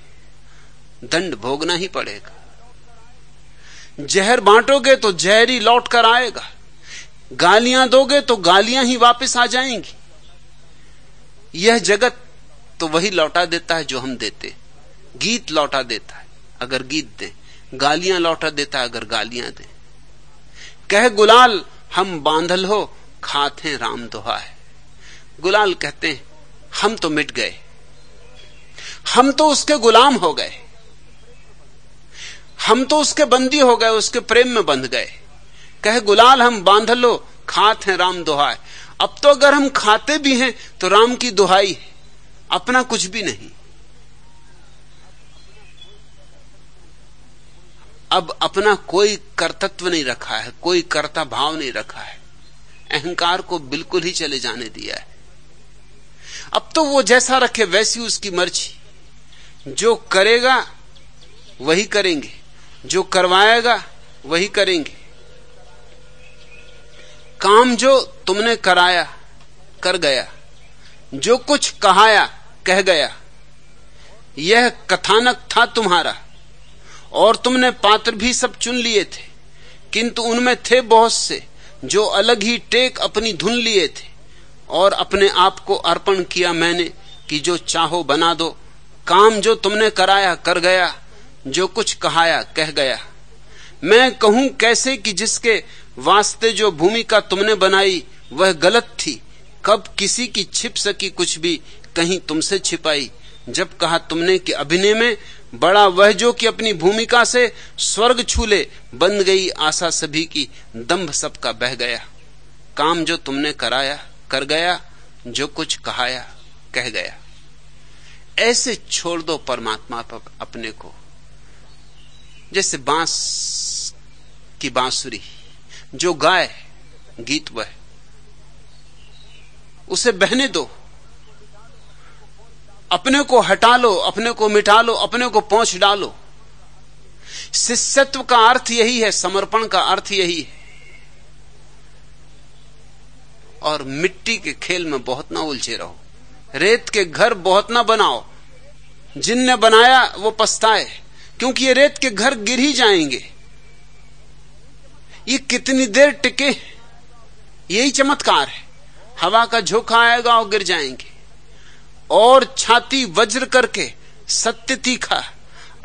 [SPEAKER 2] दंड भोगना ही पड़ेगा। जहर बांटोगे तो जहर ही लौट कर आएगा, गालियां दोगे तो गालियां ही वापस आ जाएंगी। यह जगत तो वही लौटा देता है जो हम देते। गीत लौटा देता है अगर गीत दें, गालियां लौटा देता है अगर गालियां दें। कह गुलाल हम बांधल हो, खाते राम दोहाय। गुलाल कहते हैं हम तो मिट गए, हम तो उसके गुलाम हो गए, हम तो उसके बंदी हो गए, उसके प्रेम में बंध गए। कह गुलाल हम बांधल हो, खाते हैं राम दोहाय। अब तो अगर हम खाते भी हैं तो राम की दुहाई है, अपना कुछ भी नहीं। अब अपना कोई कर्तृत्व नहीं रखा है, कोई कर्ता भाव नहीं रखा है, अहंकार को बिल्कुल ही चले जाने दिया है। अब तो वो जैसा रखे वैसी उसकी मर्जी, जो करेगा वही करेंगे, जो करवाएगा वही करेंगे। काम जो तुमने कराया कर गया, जो कुछ कहाया कह गया। यह कथानक था तुम्हारा, और तुमने पात्र भी सब चुन लिए थे, किंतु उनमें थे बहुत से जो अलग ही टेक अपनी धुन लिए थे, और अपने आप को अर्पण किया मैंने कि जो चाहो बना दो। काम जो तुमने कराया कर गया, जो कुछ कहाया कह गया। मैं कहूं कैसे कि जिसके वास्ते जो भूमिका तुमने बनाई वह गलत थी, कब किसी की छिप सकी कुछ भी कहीं तुमसे छिपाई। जब कहा तुमने कि अभिनय में बड़ा वह जो कि अपनी भूमिका से स्वर्ग छूले, बंद गई आशा सभी की, दंभ सबका बह गया। काम जो तुमने कराया कर गया, जो कुछ कहाया कह गया। ऐसे छोड़ दो परमात्मा पर अपने को, जैसे बांस की बांसुरी, जो गाए गीत वह, उसे बहने दो। अपने को हटा लो, अपने को मिटा लो, अपने को पोंछ डालो। शिष्यत्व का अर्थ यही है, समर्पण का अर्थ यही है। और मिट्टी के खेल में बहुत ना उलझे रहो, रेत के घर बहुत ना बनाओ। जिनने बनाया वो पछताए, क्योंकि ये रेत के घर गिर ही जाएंगे। ये कितनी देर टिके, यही चमत्कार है। हवा का झोंका आएगा और गिर जाएंगे। और छाती वज्र करके सत्य तीखा,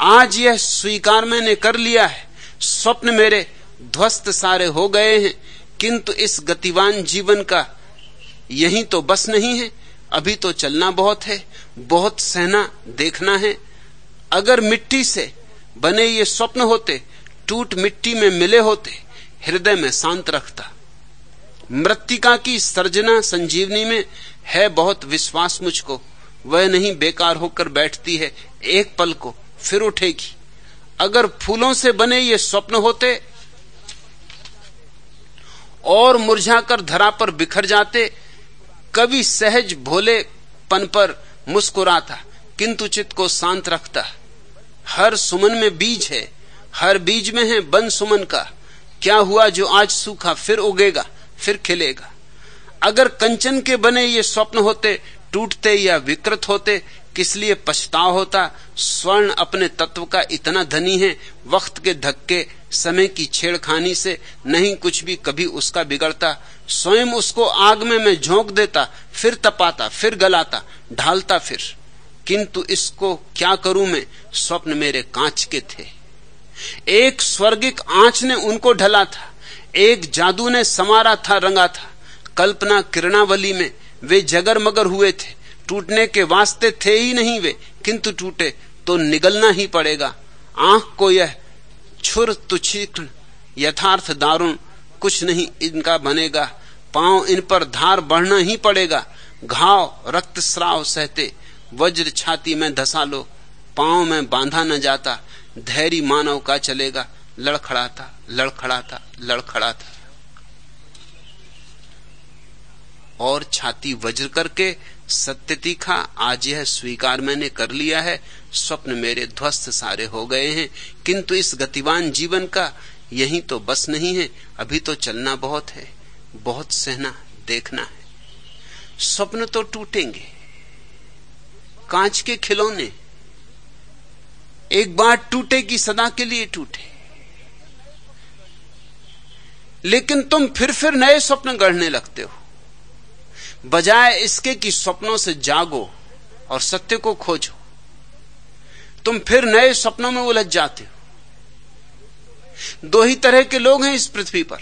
[SPEAKER 2] आज यह स्वीकार मैंने कर लिया है। स्वप्न मेरे ध्वस्त सारे हो गए हैं, किंतु इस गतिवान जीवन का यही तो बस नहीं है। अभी तो चलना बहुत है, बहुत सहना देखना है। अगर मिट्टी से बने ये स्वप्न होते, टूट मिट्टी में मिले होते, हृदय में शांत रखता। मृत्तिका की सर्जना संजीवनी में है बहुत विश्वास मुझको, वह नहीं बेकार होकर बैठती है, एक पल को फिर उठेगी। अगर फूलों से बने ये स्वप्न होते और मुरझाकर धरा पर बिखर जाते, कभी सहज भोलेपन पर मुस्कुराता, किंतु चित्त को शांत रखता। हर सुमन में बीज है, हर बीज में है बन सुमन का। क्या हुआ जो आज सूखा फिर उगेगा, फिर खिलेगा। अगर कंचन के बने ये स्वप्न होते, टूटते या विकृत होते, किस लिए पछतावा होता। स्वर्ण अपने तत्व का इतना धनी है, वक्त के धक्के समय की छेड़खानी से नहीं कुछ भी कभी उसका बिगड़ता। स्वयं उसको आग में मैं झोंक देता, फिर तपाता, फिर गलाता, ढालता फिर। किंतु इसको क्या करूं मैं, स्वप्न मेरे कांच के थे। एक स्वर्गिक आंच ने उनको ढला था, एक जादू ने संवारा था, रंगा था। कल्पना किरणावली में वे जगर मगर हुए थे, टूटने के वास्ते थे ही नहीं वे, किंतु टूटे। तो निगलना ही पड़ेगा। आंख को यह छुर तुच्छीर्ण यथार्थ दारुण कुछ नहीं इनका बनेगा। पांव इन पर धार बढ़ना ही पड़ेगा। घाव रक्तस्राव सहते वज्र छाती में धसा लो, पांव में बांधा न जाता। धैर्य मानव का चलेगा, लड़खड़ाता लड़खड़ाता लड़खड़ाता। और छाती वज्र करके सत्य तीखा, आज यह स्वीकार मैंने कर लिया है। स्वप्न मेरे ध्वस्त सारे हो गए हैं, किंतु इस गतिवान जीवन का यही तो बस नहीं है। अभी तो चलना बहुत है, बहुत सहना देखना है। स्वप्न तो टूटेंगे, कांच के खिलौने एक बार टूटे कि सदा के लिए टूटे। लेकिन तुम फिर नए स्वप्न गढ़ने लगते हो, बजाय इसके कि स्वप्नों से जागो और सत्य को खोजो। तुम फिर नए स्वप्नों में उलझ जाते हो। दो ही तरह के लोग हैं इस पृथ्वी पर।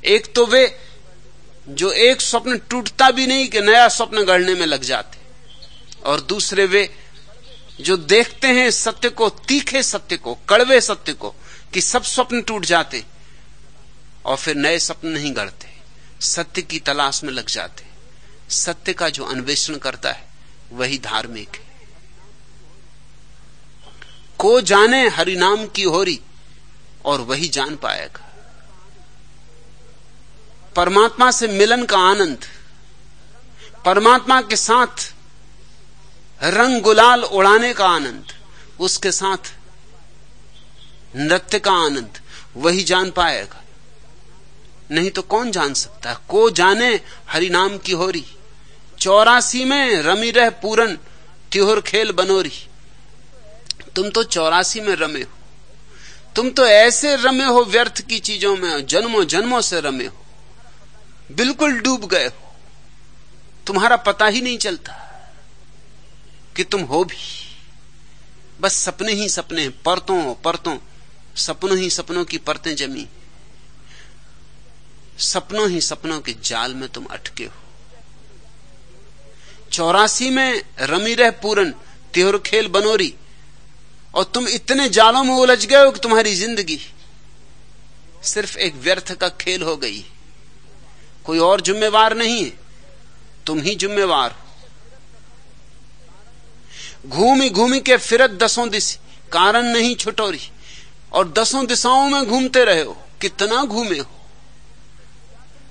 [SPEAKER 2] एक तो वे जो एक स्वप्न टूटता भी नहीं कि नया स्वप्न गढ़ने में लग जाते, और दूसरे वे जो देखते हैं सत्य को, तीखे सत्य को, कड़वे सत्य को, कि सब स्वप्न टूट जाते और फिर नए स्वप्न नहीं गढ़ते, सत्य की तलाश में लग जाते। सत्य का जो अन्वेषण करता है वही धार्मिक है। को जाने हरि नाम की होरी, और वही जान पाएगा परमात्मा से मिलन का आनंद, परमात्मा के साथ रंग गुलाल उड़ाने का आनंद, उसके साथ नृत्य का आनंद, वही जान पाएगा। नहीं तो कौन जान सकता है। को जाने हरि नाम की होरी, 84 में रमी रह पूरन त्योहर खेल बनोरी। तुम तो 84 में रमे हो, तुम तो ऐसे रमे हो व्यर्थ की चीजों में, जन्मों जन्मों से रमे हो, बिल्कुल डूब गए हो। तुम्हारा पता ही नहीं चलता कि तुम हो भी। बस सपने ही सपने, परतों परतों सपनों ही सपनों की परतें जमी, सपनों ही सपनों के जाल में तुम अटके हो। 84 में रमी रह पूरन त्योहर खेल बनोरी, और तुम इतने जालों में उलझ गए हो कि तुम्हारी जिंदगी सिर्फ एक व्यर्थ का खेल हो गई। कोई और जिम्मेवार नहीं है, तुम ही जिम्मेवार हो। घूमी घूमी के फिरत दसों दिश, कारण नहीं छुटोरी, और दसों दिशाओं में घूमते रहे हो। कितना घूमे हो।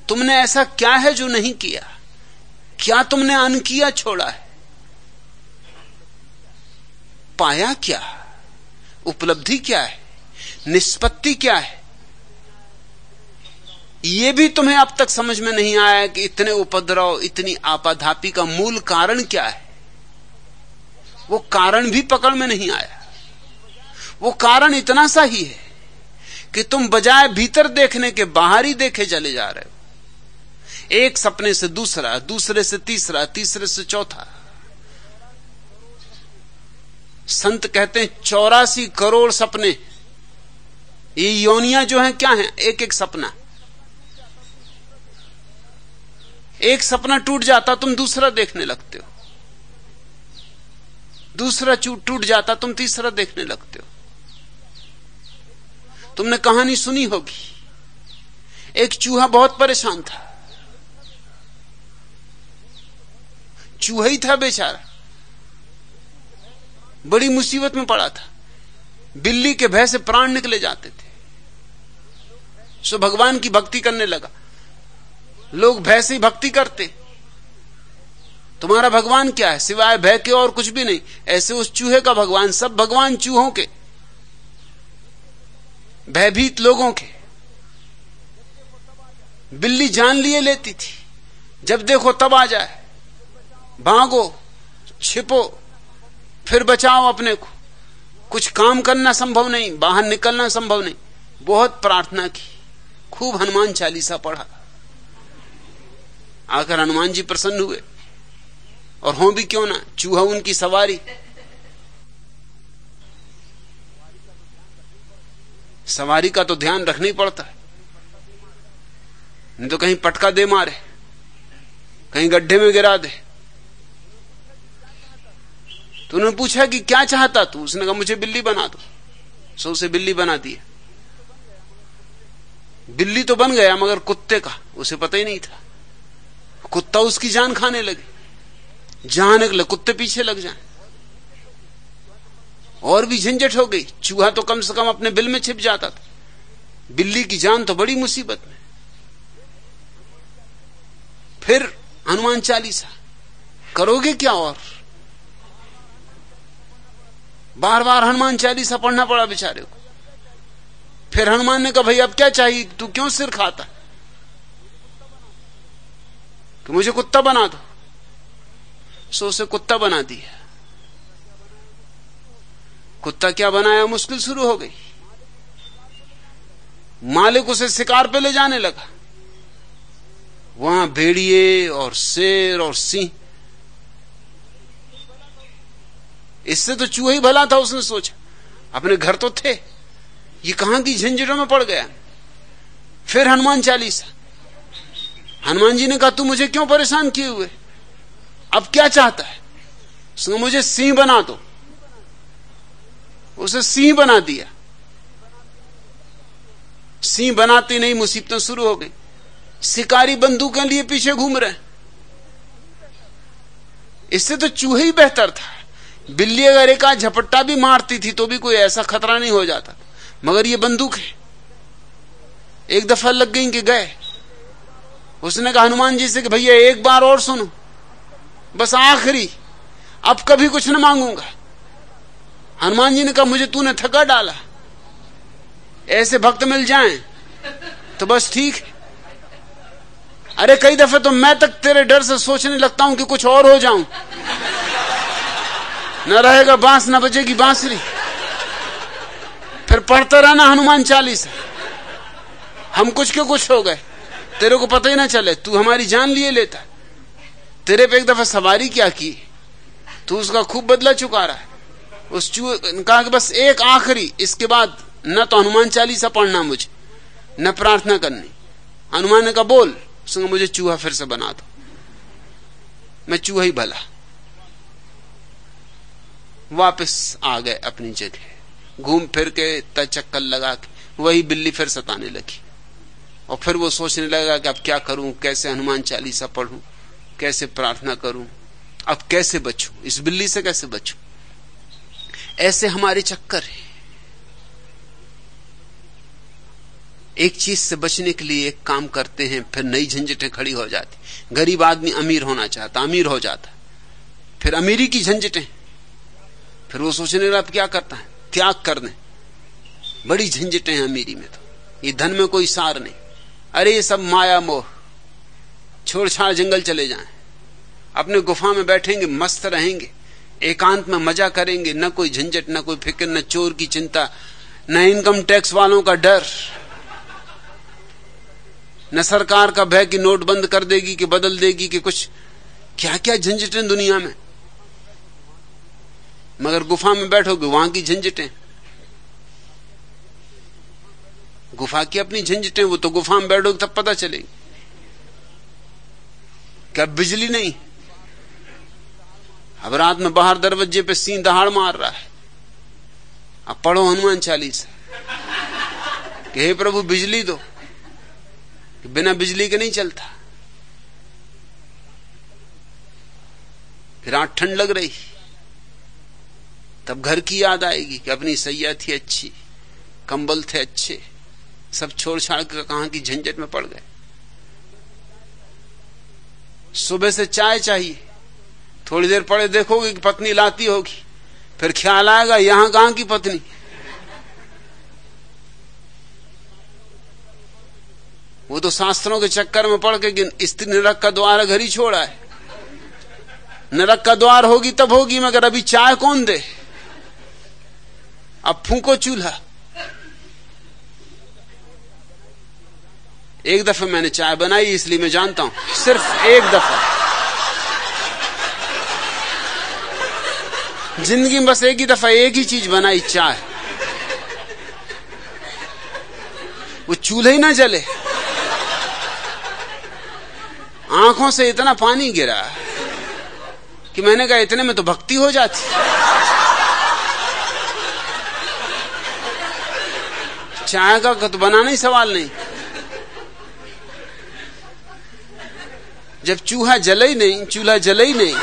[SPEAKER 2] तुमने ऐसा क्या है जो नहीं किया? क्या तुमने अनकिया छोड़ा है? पाया क्या? उपलब्धि क्या है? निष्पत्ति क्या है? यह भी तुम्हें अब तक समझ में नहीं आया कि इतने उपद्रव, इतनी आपाधापी का मूल कारण क्या है। वो कारण भी पकड़ में नहीं आया। वो कारण इतना सा ही है कि तुम बजाय भीतर देखने के बाहर ही देखे चले जा रहे हो। एक सपने से दूसरा, दूसरे से तीसरा, तीसरे से चौथा। संत कहते हैं 84 करोड़ सपने। ये योनियां जो हैं क्या हैं? एक एक सपना। एक सपना टूट जाता तुम दूसरा देखने लगते हो, दूसरा टूट जाता तुम तीसरा देखने लगते हो। तुमने कहानी सुनी होगी, एक चूहा बहुत परेशान था। चूहा ही था बेचारा, बड़ी मुसीबत में पड़ा था। बिल्ली के भय से प्राण निकले जाते थे। सो भगवान की भक्ति करने लगा। लोग भय से ही भक्ति करते। तुम्हारा भगवान क्या है? सिवाय भय के और कुछ भी नहीं। ऐसे उस चूहे का भगवान, सब भगवान चूहों के, भयभीत लोगों के। बिल्ली जान लिए लेती थी, जब देखो तब आ जाए, भागो, छिपो, फिर बचाओ अपने को। कुछ काम करना संभव नहीं, बाहर निकलना संभव नहीं। बहुत प्रार्थना की, खूब हनुमान चालीसा पढ़ा। आखिर हनुमान जी प्रसन्न हुए, और हो भी क्यों ना, चूहा उनकी सवारी। सवारी का तो ध्यान रखना ही पड़ता है, नहीं तो कहीं पटका दे मारे, कहीं गड्ढे में गिरा दे। तो उन्होंने पूछा कि क्या चाहता तू? उसने कहा मुझे बिल्ली बना दो। सो उसे बिल्ली बना दिया। बिल्ली तो बन गया मगर कुत्ते का उसे पता ही नहीं था। कुत्ता उसकी जान खाने लगे, जहां निकले कुत्ते पीछे लग जाए। और भी झंझट हो गई। चूहा तो कम से कम अपने बिल में छिप जाता था, बिल्ली की जान तो बड़ी मुसीबत में। फिर हनुमान चालीसा करोगे क्या? और बार बार हनुमान चालीसा पढ़ना पड़ा बेचारे को। फिर हनुमान ने कहा भाई अब क्या चाहिए, तू क्यों सिर खाता कि मुझे कुत्ता बना दो। सो उसे कुत्ता बना दिया। कुत्ता क्या बनाया, मुश्किल शुरू हो गई। मालिक उसे शिकार पे ले जाने लगा। वहां भेड़िए और शेर और सिंह, इससे तो चूहा ही भला था। उसने सोचा अपने घर तो थे, ये कहां की झंझटों में पड़ गया। फिर हनुमान चालीसा। हनुमान जी ने कहा तू मुझे क्यों परेशान किए हुए, अब क्या चाहता है? उसने मुझे सिंह बना दो। उसे सिंह बना दिया। सिंह बनाते नहीं मुसीबतें शुरू हो गई। शिकारी बंदूकें लिए पीछे घूम रहे। इससे तो चूहे ही बेहतर था। बिल्ली अगर एक आध झपट्टा भी मारती थी तो भी कोई ऐसा खतरा नहीं हो जाता, मगर ये बंदूक है, एक दफा लग गई कि गए। उसने कहा हनुमान जी से कि भैया एक बार और सुनो, बस आखिरी, अब कभी कुछ न मांगूंगा। हनुमान जी ने कहा मुझे तूने थका डाला, ऐसे भक्त मिल जाएं तो बस ठीक है। अरे कई दफे तो मैं तक तेरे डर से सोचने लगता हूं कि कुछ और हो जाऊं, न रहेगा बांस न बजेगी बांसुरी। फिर पढ़ता रहना हनुमान चालीसा, हम कुछ के कुछ हो गए, तेरे को पता ही ना चले, तू हमारी जान लिए लेता। तेरे पे एक दफा सवारी क्या की, तू उसका खूब बदला चुका रहा है। उस चूहे कहा कि बस एक आखिरी, इसके बाद न तो हनुमान चालीसा पढ़ना मुझे, न प्रार्थना करनी। हनुमान ने कहा बोल। उसने मुझे चूहा फिर से बना दो, मैं चूहा ही भला। वापस आ गए अपनी जगह, घूम फिर के चक्कर लगा के वही बिल्ली फिर सताने लगी। और फिर वो सोचने लगा कि अब क्या करूं, कैसे हनुमान चालीसा पढ़ूं, कैसे प्रार्थना करूं, अब कैसे बचूं, इस बिल्ली से कैसे बचूं। ऐसे हमारे चक्कर है। एक चीज से बचने के लिए एक काम करते हैं, फिर नई झंझटें खड़ी हो जाती। गरीब आदमी अमीर होना चाहता, अमीर हो जाता, फिर अमीरी की झंझटें। फिर वो सोचने लगा अब क्या करता है, त्याग कर दें। बड़ी झंझटें हैं अमीरी में, तो ये धन में कोई सार नहीं। अरे ये सब माया मोह, छोड़ छाड़ जंगल चले जाएं, अपने गुफा में बैठेंगे, मस्त रहेंगे, एकांत में मजा करेंगे, न कोई झंझट, न कोई फिक्र, न चोर की चिंता, न इनकम टैक्स वालों का डर, न सरकार का भय कि नोट बंद कर देगी कि बदल देगी कि कुछ। क्या क्या झंझटें दुनिया में। मगर गुफा में बैठोगे वहां की झंझटें, गुफा की अपनी झंझटें, वो तो गुफा में बैठोगे तब पता चलेगी। क्या बिजली नहीं, अब रात में बाहर दरवाजे पे सिंह दहाड़ मार रहा है, अब पढ़ो हनुमान चालीसा कि हे प्रभु बिजली दो, कि बिना बिजली के नहीं चलता। फिर रात ठंड लग रही, तब घर की याद आएगी कि अपनी सैया थी अच्छी, कंबल थे अच्छे, सब छोड़ छाड़ कर कहां की झंझट में पड़ गए। सुबह से चाय चाहिए, थोड़ी देर पड़े देखोगे कि पत्नी लाती होगी, फिर ख्याल आएगा यहां कहां की पत्नी। वो तो शास्त्रों के चक्कर में पड़ के स्त्री नरक का द्वार घर ही छोड़ा है। नरक का द्वार होगी तब होगी, मगर अभी चाय कौन दे। अब फूंको चूल्हा। एक दफा मैंने चाय बनाई, इसलिए मैं जानता हूं, सिर्फ एक दफा जिंदगी में, बस एक ही दफा एक ही चीज बनाई, चाय। वो चूल्हे ही ना जले, आंखों से इतना पानी गिरा कि मैंने कहा इतने में तो भक्ति हो जाती। चाय का तो बनाना ही सवाल नहीं। जब चूल्हा जले ही नहीं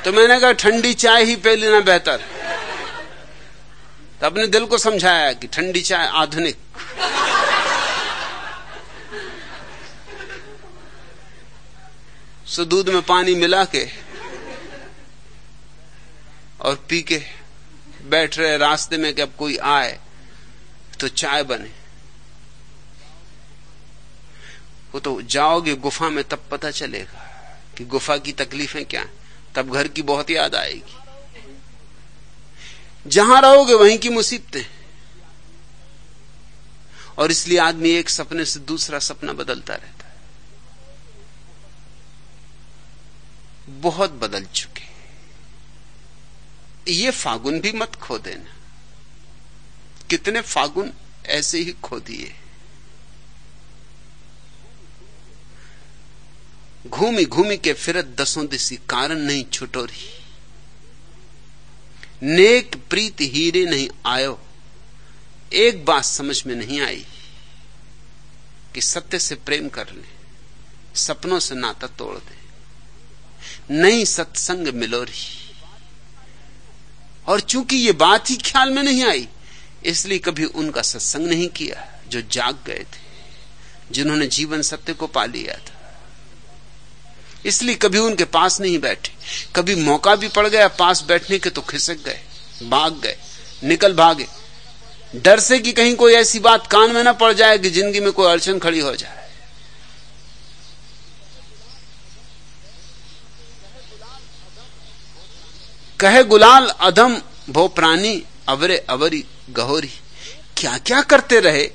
[SPEAKER 2] तो मैंने कहा ठंडी चाय ही पी लेना बेहतर। तो अपने दिल को समझाया कि ठंडी चाय आधुनिक। सो दूध में पानी मिला के और पी के बैठ रहे रास्ते में कि अब कोई आए तो चाय बने। वो तो जाओगे गुफा में तब पता चलेगा कि गुफा की तकलीफें क्या हैं। तब घर की बहुत याद आएगी। जहां रहोगे वहीं की मुसीबतें। और इसलिए आदमी एक सपने से दूसरा सपना बदलता रहता है। बहुत बदल चुके। ये फागुन भी मत खो देना। कितने फागुन ऐसे ही खो दिए। घूमी घूमी के फिरत दसों दिसी, कारण नहीं छुटोरी। नेक प्रीत हीरे नहीं आयो। एक बात समझ में नहीं आई कि सत्य से प्रेम कर ले, सपनों से नाता तोड़ दे। नहीं सत्संग मिलोरी। और चूंकि ये बात ही ख्याल में नहीं आई, इसलिए कभी उनका सत्संग नहीं किया जो जाग गए थे, जिन्होंने जीवन सत्य को पा लिया था। इसलिए कभी उनके पास नहीं बैठे। कभी मौका भी पड़ गया पास बैठने के तो खिसक गए, भाग गए, निकल भागे, डर से कि कहीं कोई ऐसी बात कान में ना पड़ जाए कि जिंदगी में कोई अड़चन खड़ी हो जाए। कहे गुलाल अधम भो प्राणी, अवरे अवरी गहोरी। क्या क्या करते रहे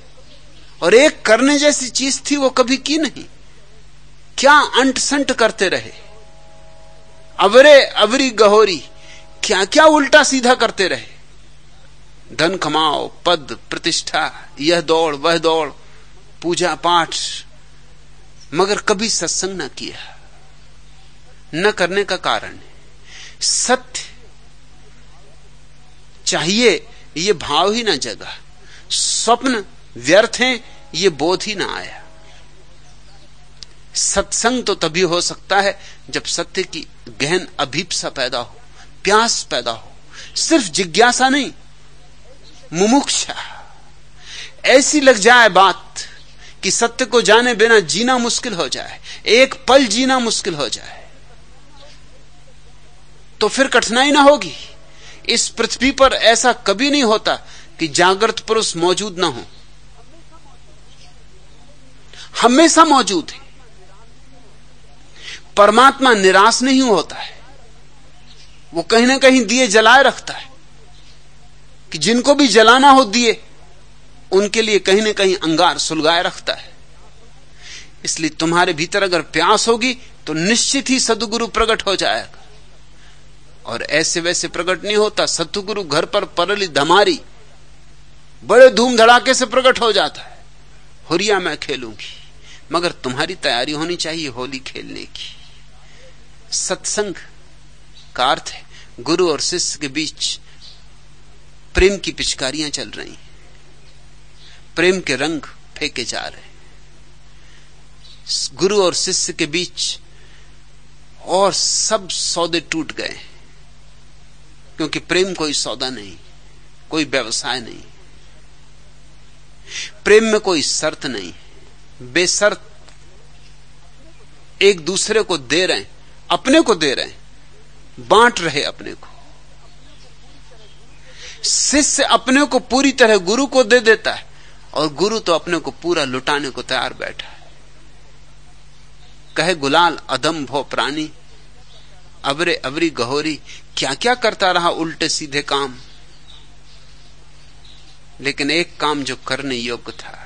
[SPEAKER 2] और एक करने जैसी चीज थी वो कभी की नहीं। क्या अंट संट करते रहे। अवरे अवरी गहोरी, क्या क्या उल्टा सीधा करते रहे। धन कमाओ, पद प्रतिष्ठा, यह दौड़ वह दौड़, पूजा पाठ, मगर कभी सत्संग न किया। न करने का कारण सत्य चाहिए ये भाव ही ना जगा। स्वप्न व्यर्थ हैं ये बोध ही ना आया। सत्संग तो तभी हो सकता है जब सत्य की गहन अभीप्सा पैदा हो, प्यास पैदा हो। सिर्फ जिज्ञासा नहीं, मुमुक्षा ऐसी लग जाए बात कि सत्य को जाने बिना जीना मुश्किल हो जाए, एक पल जीना मुश्किल हो जाए, तो फिर कठिनाई ना होगी। इस पृथ्वी पर ऐसा कभी नहीं होता कि जागृत पुरुष मौजूद ना हो, हमेशा मौजूद है। परमात्मा निराश नहीं होता है, वो कहीं ना कहीं दिए जलाए रखता है कि जिनको भी जलाना हो दिए उनके लिए कहीं ना कहीं अंगार सुलगाए रखता है। इसलिए तुम्हारे भीतर अगर प्यास होगी तो निश्चित ही सद्गुरु प्रकट हो जाएगा। और ऐसे वैसे प्रकट नहीं होता। सद्गुरु घर पर परली धमारी बड़े धूम धड़ाके से प्रकट हो जाता है। हुरिया मैं खेलूंगी, मगर तुम्हारी तैयारी होनी चाहिए होली खेलने की। सत्संग का अर्थ है गुरु और शिष्य के बीच प्रेम की पिचकारियां चल रही, प्रेम के रंग फेंके जा रहे। गुरु और शिष्य के बीच और सब सौदे टूट गए, क्योंकि प्रेम कोई सौदा नहीं, कोई व्यवसाय नहीं। प्रेम में कोई शर्त नहीं, बेशर्त एक दूसरे को दे रहे हैं, अपने को दे रहे हैं, बांट रहे अपने को। शिष्य अपने को पूरी तरह गुरु को दे देता है और गुरु तो अपने को पूरा लुटाने को तैयार बैठा है। कहे गुलाल अधम भो प्राणी, अवरे अवरी गहोरी। क्या क्या करता रहा उल्टे सीधे काम, लेकिन एक काम जो करने योग्य था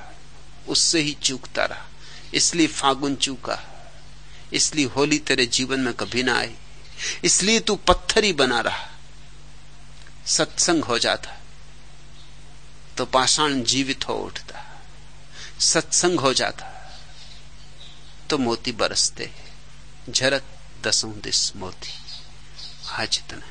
[SPEAKER 2] उससे ही चूकता रहा। इसलिए फागुन चूका, इसलिए होली तेरे जीवन में कभी ना आई, इसलिए तू पत्थर ही बना रहा। सत्संग हो जाता तो पाषाण जीवित हो उठता, सत्संग हो जाता तो मोती बरसते। झरत दसों दिस मोती। आज इतना।